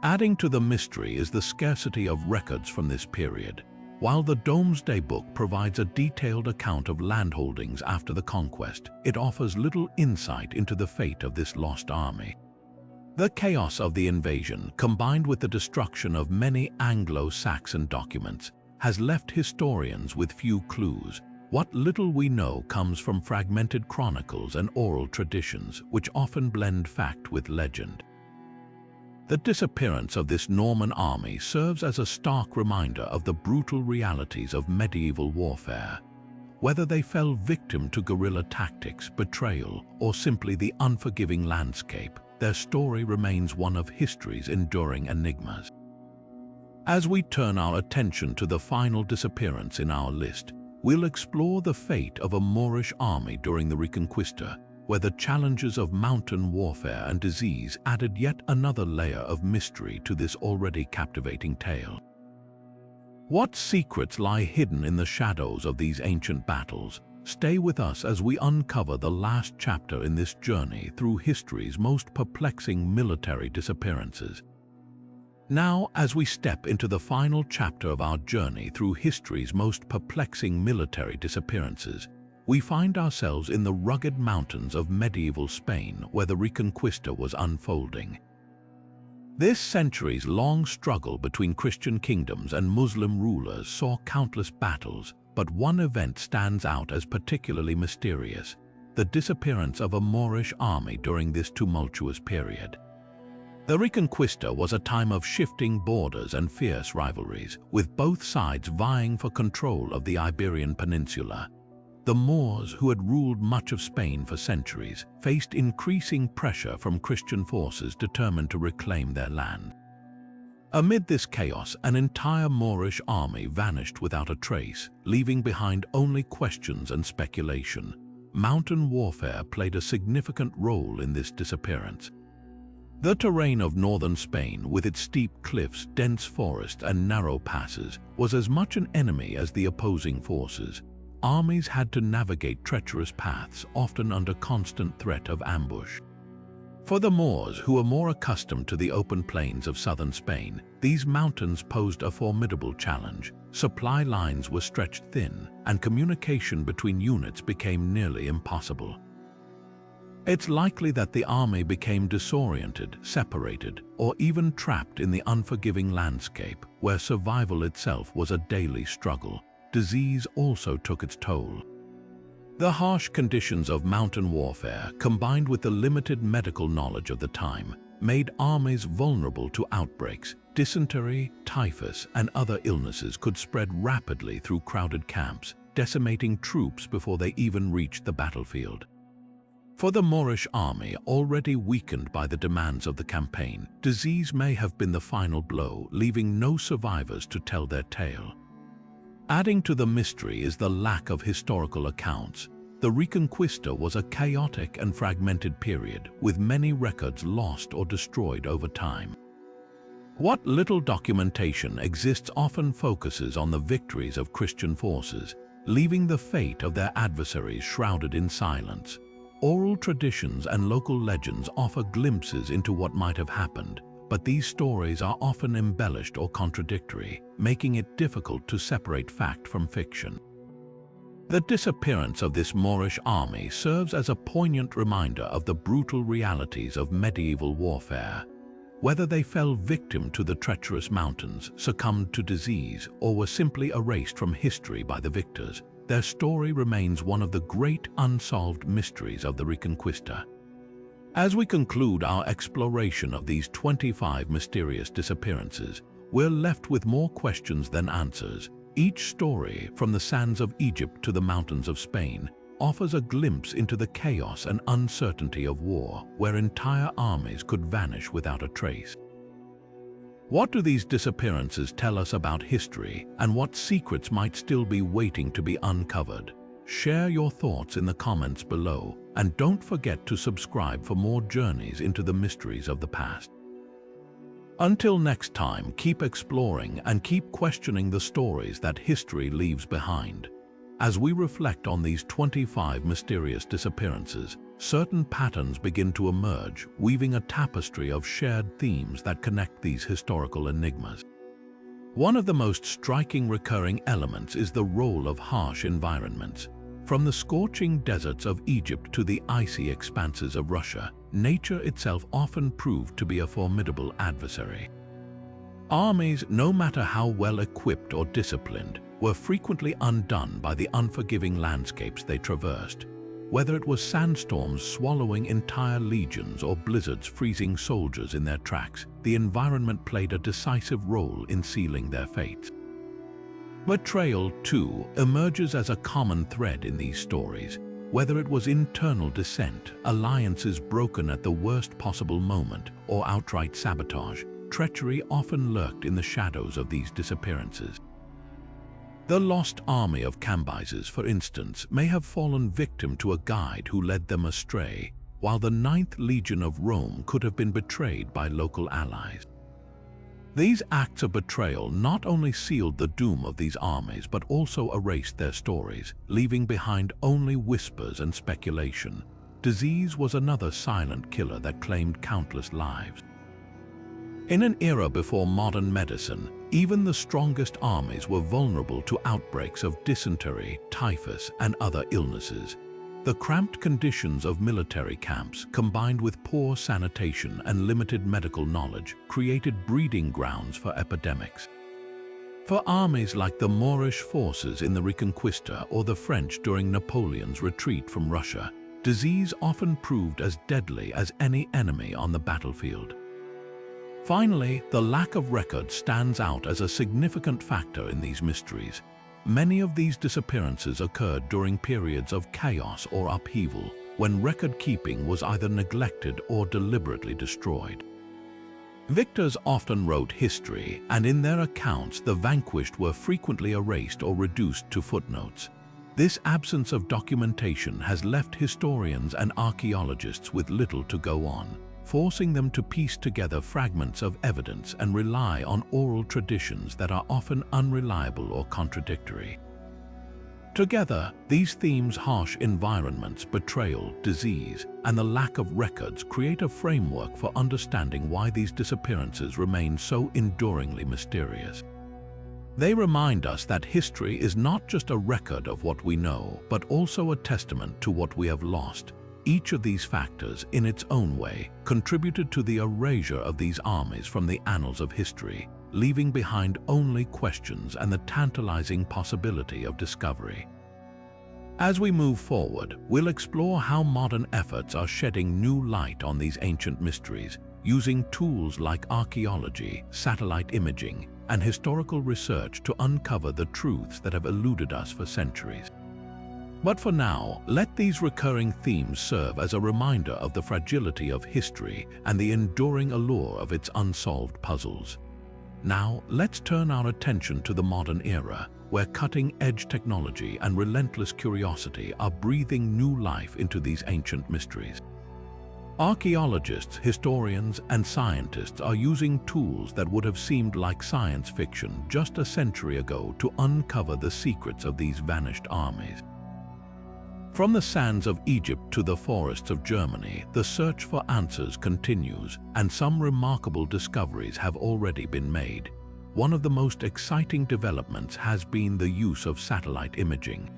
Adding to the mystery is the scarcity of records from this period. While the Domesday Book provides a detailed account of landholdings after the conquest, it offers little insight into the fate of this lost army. The chaos of the invasion, combined with the destruction of many Anglo-Saxon documents, has left historians with few clues. What little we know comes from fragmented chronicles and oral traditions, which often blend fact with legend. The disappearance of this Norman army serves as a stark reminder of the brutal realities of medieval warfare. Whether they fell victim to guerrilla tactics, betrayal, or simply the unforgiving landscape, their story remains one of history's enduring enigmas. As we turn our attention to the final disappearance in our list, we'll explore the fate of a Moorish army during the Reconquista, where the challenges of mountain warfare and disease added yet another layer of mystery to this already captivating tale. What secrets lie hidden in the shadows of these ancient battles? Stay with us as we uncover the last chapter in this journey through history's most perplexing military disappearances. Now, as we step into the final chapter of our journey through history's most perplexing military disappearances, we find ourselves in the rugged mountains of medieval Spain where the Reconquista was unfolding. This centuries-long struggle between Christian kingdoms and Muslim rulers saw countless battles, but one event stands out as particularly mysterious: the disappearance of a Moorish army during this tumultuous period. The Reconquista was a time of shifting borders and fierce rivalries, with both sides vying for control of the Iberian Peninsula. The Moors, who had ruled much of Spain for centuries, faced increasing pressure from Christian forces determined to reclaim their land. Amid this chaos, an entire Moorish army vanished without a trace, leaving behind only questions and speculation. Mountain warfare played a significant role in this disappearance. The terrain of northern Spain, with its steep cliffs, dense forest, and narrow passes, was as much an enemy as the opposing forces. Armies had to navigate treacherous paths, often under constant threat of ambush. For the Moors, who were more accustomed to the open plains of southern Spain, these mountains posed a formidable challenge. Supply lines were stretched thin, and communication between units became nearly impossible. It's likely that the army became disoriented, separated, or even trapped in the unforgiving landscape, where survival itself was a daily struggle. Disease also took its toll. The harsh conditions of mountain warfare, combined with the limited medical knowledge of the time, made armies vulnerable to outbreaks. Dysentery, typhus, and other illnesses could spread rapidly through crowded camps, decimating troops before they even reached the battlefield. For the Moorish army, already weakened by the demands of the campaign, disease may have been the final blow, leaving no survivors to tell their tale. Adding to the mystery is the lack of historical accounts. The Reconquista was a chaotic and fragmented period, with many records lost or destroyed over time. What little documentation exists often focuses on the victories of Christian forces, leaving the fate of their adversaries shrouded in silence. Oral traditions and local legends offer glimpses into what might have happened, but these stories are often embellished or contradictory, making it difficult to separate fact from fiction. The disappearance of this Moorish army serves as a poignant reminder of the brutal realities of medieval warfare. Whether they fell victim to the treacherous mountains, succumbed to disease, or were simply erased from history by the victors, their story remains one of the great unsolved mysteries of the Reconquista. As we conclude our exploration of these 25 mysterious disappearances, we're left with more questions than answers. Each story, from the sands of Egypt to the mountains of Spain, offers a glimpse into the chaos and uncertainty of war, where entire armies could vanish without a trace. What do these disappearances tell us about history, and what secrets might still be waiting to be uncovered? Share your thoughts in the comments below, and don't forget to subscribe for more journeys into the mysteries of the past. Until next time, keep exploring and keep questioning the stories that history leaves behind. As we reflect on these 25 mysterious disappearances, certain patterns begin to emerge, weaving a tapestry of shared themes that connect these historical enigmas. One of the most striking recurring elements is the role of harsh environments. From the scorching deserts of Egypt to the icy expanses of Russia, nature itself often proved to be a formidable adversary. Armies, no matter how well equipped or disciplined, were frequently undone by the unforgiving landscapes they traversed. Whether it was sandstorms swallowing entire legions or blizzards freezing soldiers in their tracks, the environment played a decisive role in sealing their fates. Betrayal, too, emerges as a common thread in these stories. Whether it was internal dissent, alliances broken at the worst possible moment, or outright sabotage, treachery often lurked in the shadows of these disappearances. The Lost Army of Cambyses, for instance, may have fallen victim to a guide who led them astray, while the 9th Legion of Rome could have been betrayed by local allies. These acts of betrayal not only sealed the doom of these armies but also erased their stories, leaving behind only whispers and speculation. Disease was another silent killer that claimed countless lives. In an era before modern medicine, even the strongest armies were vulnerable to outbreaks of dysentery, typhus, and other illnesses. The cramped conditions of military camps, combined with poor sanitation and limited medical knowledge, created breeding grounds for epidemics. For armies like the Moorish forces in the Reconquista or the French during Napoleon's retreat from Russia, disease often proved as deadly as any enemy on the battlefield. Finally, the lack of record stands out as a significant factor in these mysteries. Many of these disappearances occurred during periods of chaos or upheaval, when record-keeping was either neglected or deliberately destroyed. Victors often wrote history, and in their accounts the vanquished were frequently erased or reduced to footnotes. This absence of documentation has left historians and archaeologists with little to go on, forcing them to piece together fragments of evidence and rely on oral traditions that are often unreliable or contradictory. Together, these themes, harsh environments, betrayal, disease, and the lack of records, create a framework for understanding why these disappearances remain so enduringly mysterious. They remind us that history is not just a record of what we know, but also a testament to what we have lost. Each of these factors, in its own way, contributed to the erasure of these armies from the annals of history, leaving behind only questions and the tantalizing possibility of discovery. As we move forward, we'll explore how modern efforts are shedding new light on these ancient mysteries, using tools like archaeology, satellite imaging, and historical research to uncover the truths that have eluded us for centuries. But for now, let these recurring themes serve as a reminder of the fragility of history and the enduring allure of its unsolved puzzles. Now, let's turn our attention to the modern era, where cutting-edge technology and relentless curiosity are breathing new life into these ancient mysteries. Archaeologists, historians, and scientists are using tools that would have seemed like science fiction just a century ago to uncover the secrets of these vanished armies. From the sands of Egypt to the forests of Germany, the search for answers continues, and some remarkable discoveries have already been made. One of the most exciting developments has been the use of satellite imaging.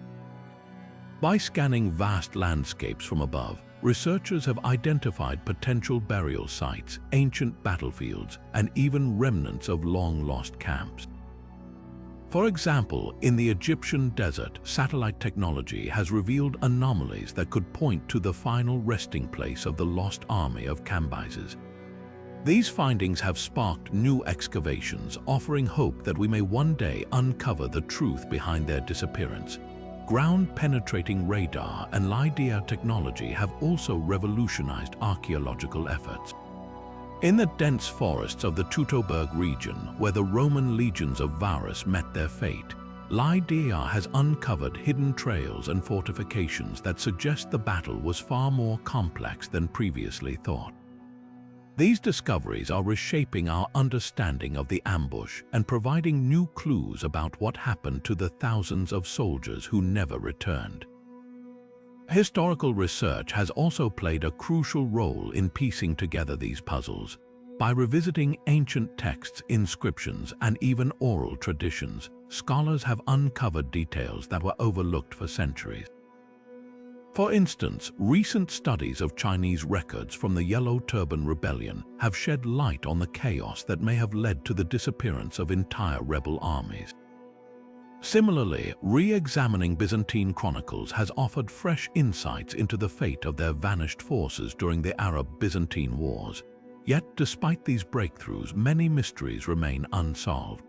By scanning vast landscapes from above, researchers have identified potential burial sites, ancient battlefields, and even remnants of long-lost camps. For example, in the Egyptian desert, satellite technology has revealed anomalies that could point to the final resting place of the Lost Army of Cambyses. These findings have sparked new excavations, offering hope that we may one day uncover the truth behind their disappearance. Ground-penetrating radar and LiDAR technology have also revolutionized archaeological efforts. In the dense forests of the Teutoburg region, where the Roman legions of Varus met their fate, LiDAR has uncovered hidden trails and fortifications that suggest the battle was far more complex than previously thought. These discoveries are reshaping our understanding of the ambush and providing new clues about what happened to the thousands of soldiers who never returned. Historical research has also played a crucial role in piecing together these puzzles. By revisiting ancient texts, inscriptions, and even oral traditions, scholars have uncovered details that were overlooked for centuries. For instance, recent studies of Chinese records from the Yellow Turban Rebellion have shed light on the chaos that may have led to the disappearance of entire rebel armies. Similarly, re-examining Byzantine chronicles has offered fresh insights into the fate of their vanished forces during the Arab-Byzantine wars. Yet, despite these breakthroughs, many mysteries remain unsolved.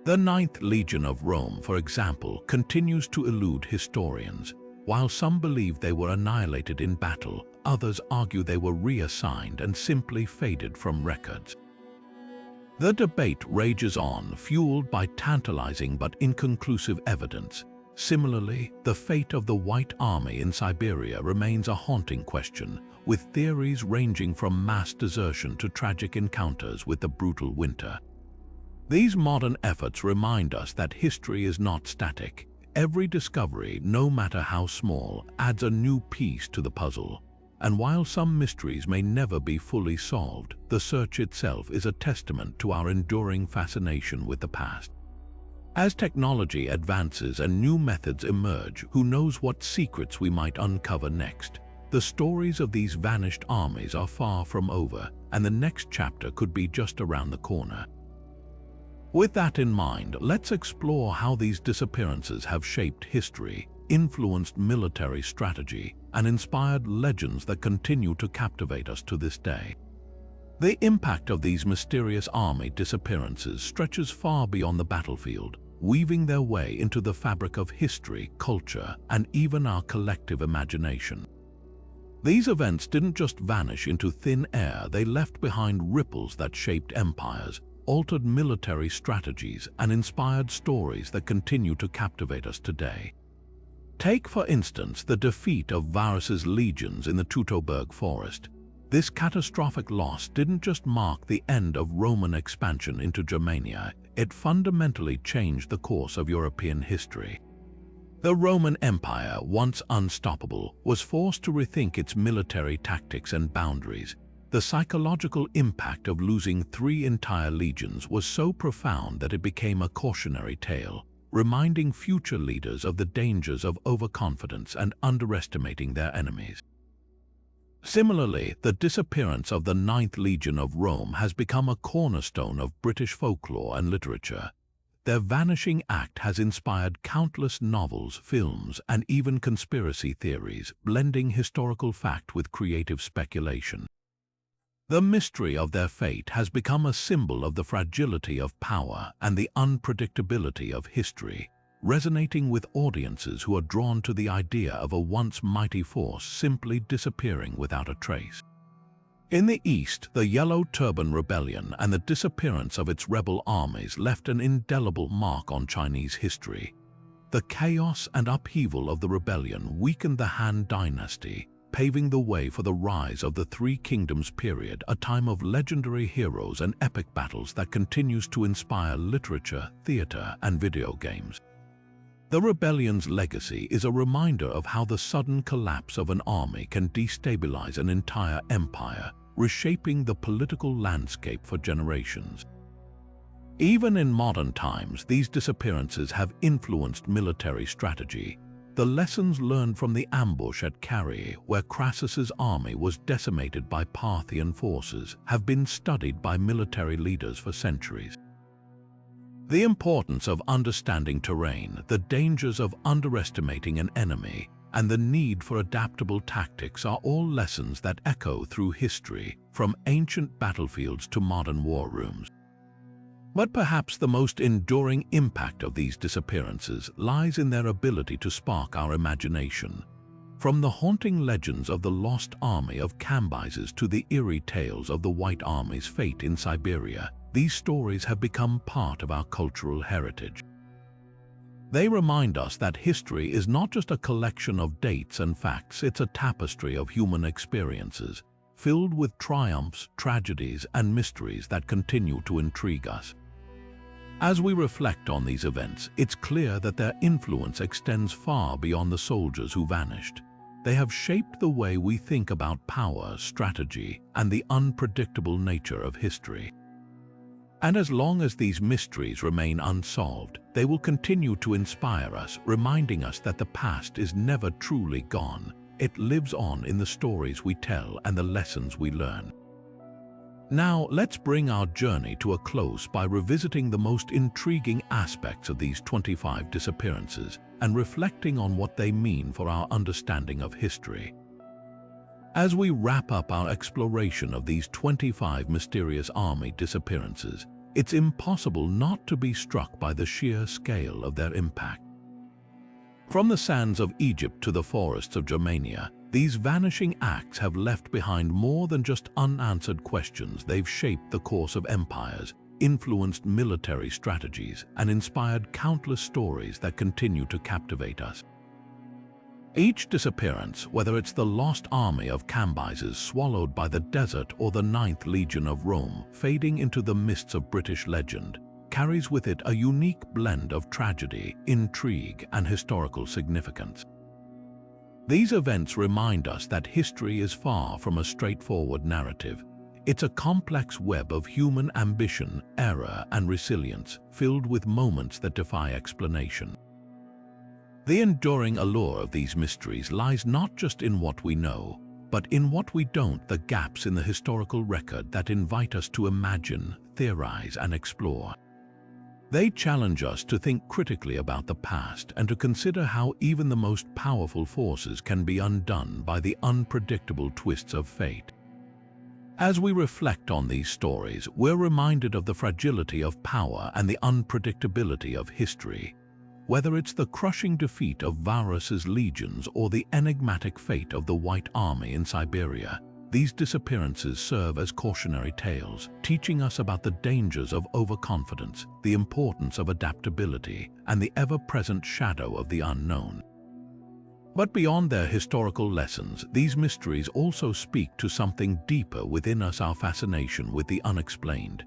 The 9th Legion of Rome, for example, continues to elude historians. While some believe they were annihilated in battle, others argue they were reassigned and simply faded from records. The debate rages on, fueled by tantalizing but inconclusive evidence. Similarly, the fate of the White Army in Siberia remains a haunting question, with theories ranging from mass desertion to tragic encounters with the brutal winter. These modern efforts remind us that history is not static. Every discovery, no matter how small, adds a new piece to the puzzle. And while some mysteries may never be fully solved, the search itself is a testament to our enduring fascination with the past. As technology advances and new methods emerge, who knows what secrets we might uncover next? The stories of these vanished armies are far from over, and the next chapter could be just around the corner. With that in mind, let's explore how these disappearances have shaped history, influenced military strategy, and inspired legends that continue to captivate us to this day. The impact of these mysterious army disappearances stretches far beyond the battlefield, weaving their way into the fabric of history, culture, and even our collective imagination. These events didn't just vanish into thin air, they left behind ripples that shaped empires, altered military strategies, and inspired stories that continue to captivate us today. Take, for instance, the defeat of Varus's legions in the Teutoburg forest. This catastrophic loss didn't just mark the end of Roman expansion into Germania, it fundamentally changed the course of European history. The Roman Empire, once unstoppable, was forced to rethink its military tactics and boundaries. The psychological impact of losing 3 entire legions was so profound that it became a cautionary tale, reminding future leaders of the dangers of overconfidence and underestimating their enemies. Similarly, the disappearance of the 9th Legion of Rome has become a cornerstone of British folklore and literature. Their vanishing act has inspired countless novels, films, and even conspiracy theories, blending historical fact with creative speculation. The mystery of their fate has become a symbol of the fragility of power and the unpredictability of history, resonating with audiences who are drawn to the idea of a once mighty force simply disappearing without a trace. In the East, the Yellow Turban Rebellion and the disappearance of its rebel armies left an indelible mark on Chinese history. The chaos and upheaval of the rebellion weakened the Han Dynasty, paving the way for the rise of the Three Kingdoms period, a time of legendary heroes and epic battles that continues to inspire literature, theater, and video games. The rebellion's legacy is a reminder of how the sudden collapse of an army can destabilize an entire empire, reshaping the political landscape for generations. Even in modern times, these disappearances have influenced military strategy. The lessons learned from the ambush at Carrhae, where Crassus's army was decimated by Parthian forces, have been studied by military leaders for centuries. The importance of understanding terrain, the dangers of underestimating an enemy, and the need for adaptable tactics are all lessons that echo through history, from ancient battlefields to modern war rooms. But perhaps the most enduring impact of these disappearances lies in their ability to spark our imagination. From the haunting legends of the Lost Army of Cambyses to the eerie tales of the White Army's fate in Siberia, these stories have become part of our cultural heritage. They remind us that history is not just a collection of dates and facts, it's a tapestry of human experiences, filled with triumphs, tragedies, and mysteries that continue to intrigue us. As we reflect on these events, it's clear that their influence extends far beyond the soldiers who vanished. They have shaped the way we think about power, strategy, and the unpredictable nature of history. And as long as these mysteries remain unsolved, they will continue to inspire us, reminding us that the past is never truly gone. It lives on in the stories we tell and the lessons we learn. Now, let's bring our journey to a close by revisiting the most intriguing aspects of these 25 disappearances and reflecting on what they mean for our understanding of history. As we wrap up our exploration of these 25 mysterious army disappearances, it's impossible not to be struck by the sheer scale of their impact. From the sands of Egypt to the forests of Germania, these vanishing acts have left behind more than just unanswered questions. They've shaped the course of empires, influenced military strategies and inspired countless stories that continue to captivate us. Each disappearance, whether it's the Lost Army of Cambyses swallowed by the desert or the 9th Legion of Rome fading into the mists of British legend, carries with it a unique blend of tragedy, intrigue, and historical significance. These events remind us that history is far from a straightforward narrative. It's a complex web of human ambition, error, and resilience, filled with moments that defy explanation. The enduring allure of these mysteries lies not just in what we know, but in what we don't, the gaps in the historical record that invite us to imagine, theorize, and explore. They challenge us to think critically about the past and to consider how even the most powerful forces can be undone by the unpredictable twists of fate. As we reflect on these stories, we're reminded of the fragility of power and the unpredictability of history. Whether it's the crushing defeat of Varus's legions or the enigmatic fate of the White Army in Siberia, these disappearances serve as cautionary tales, teaching us about the dangers of overconfidence, the importance of adaptability, and the ever-present shadow of the unknown. But beyond their historical lessons, these mysteries also speak to something deeper within us: our fascination with the unexplained.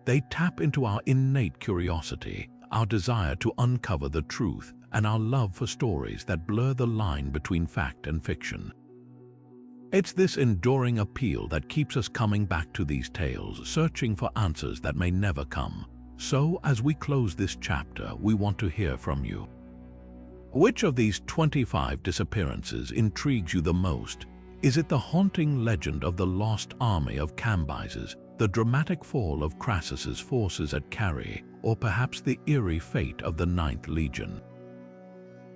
They tap into our innate curiosity, our desire to uncover the truth, and our love for stories that blur the line between fact and fiction. It's this enduring appeal that keeps us coming back to these tales, searching for answers that may never come. So, as we close this chapter, we want to hear from you. Which of these 25 disappearances intrigues you the most? Is it the haunting legend of the Lost Army of Cambyses, the dramatic fall of Crassus's forces at Carrhae, or perhaps the eerie fate of the 9th Legion?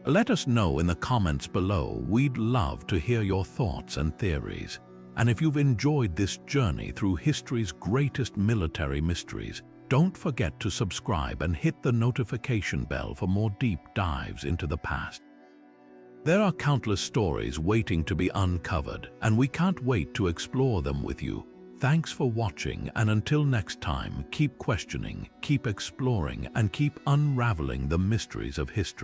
Let us know in the comments below. We'd love to hear your thoughts and theories. And if you've enjoyed this journey through history's greatest military mysteries, don't forget to subscribe and hit the notification bell for more deep dives into the past. There are countless stories waiting to be uncovered, and we can't wait to explore them with you. Thanks for watching, and until next time, keep questioning, keep exploring, and keep unraveling the mysteries of history.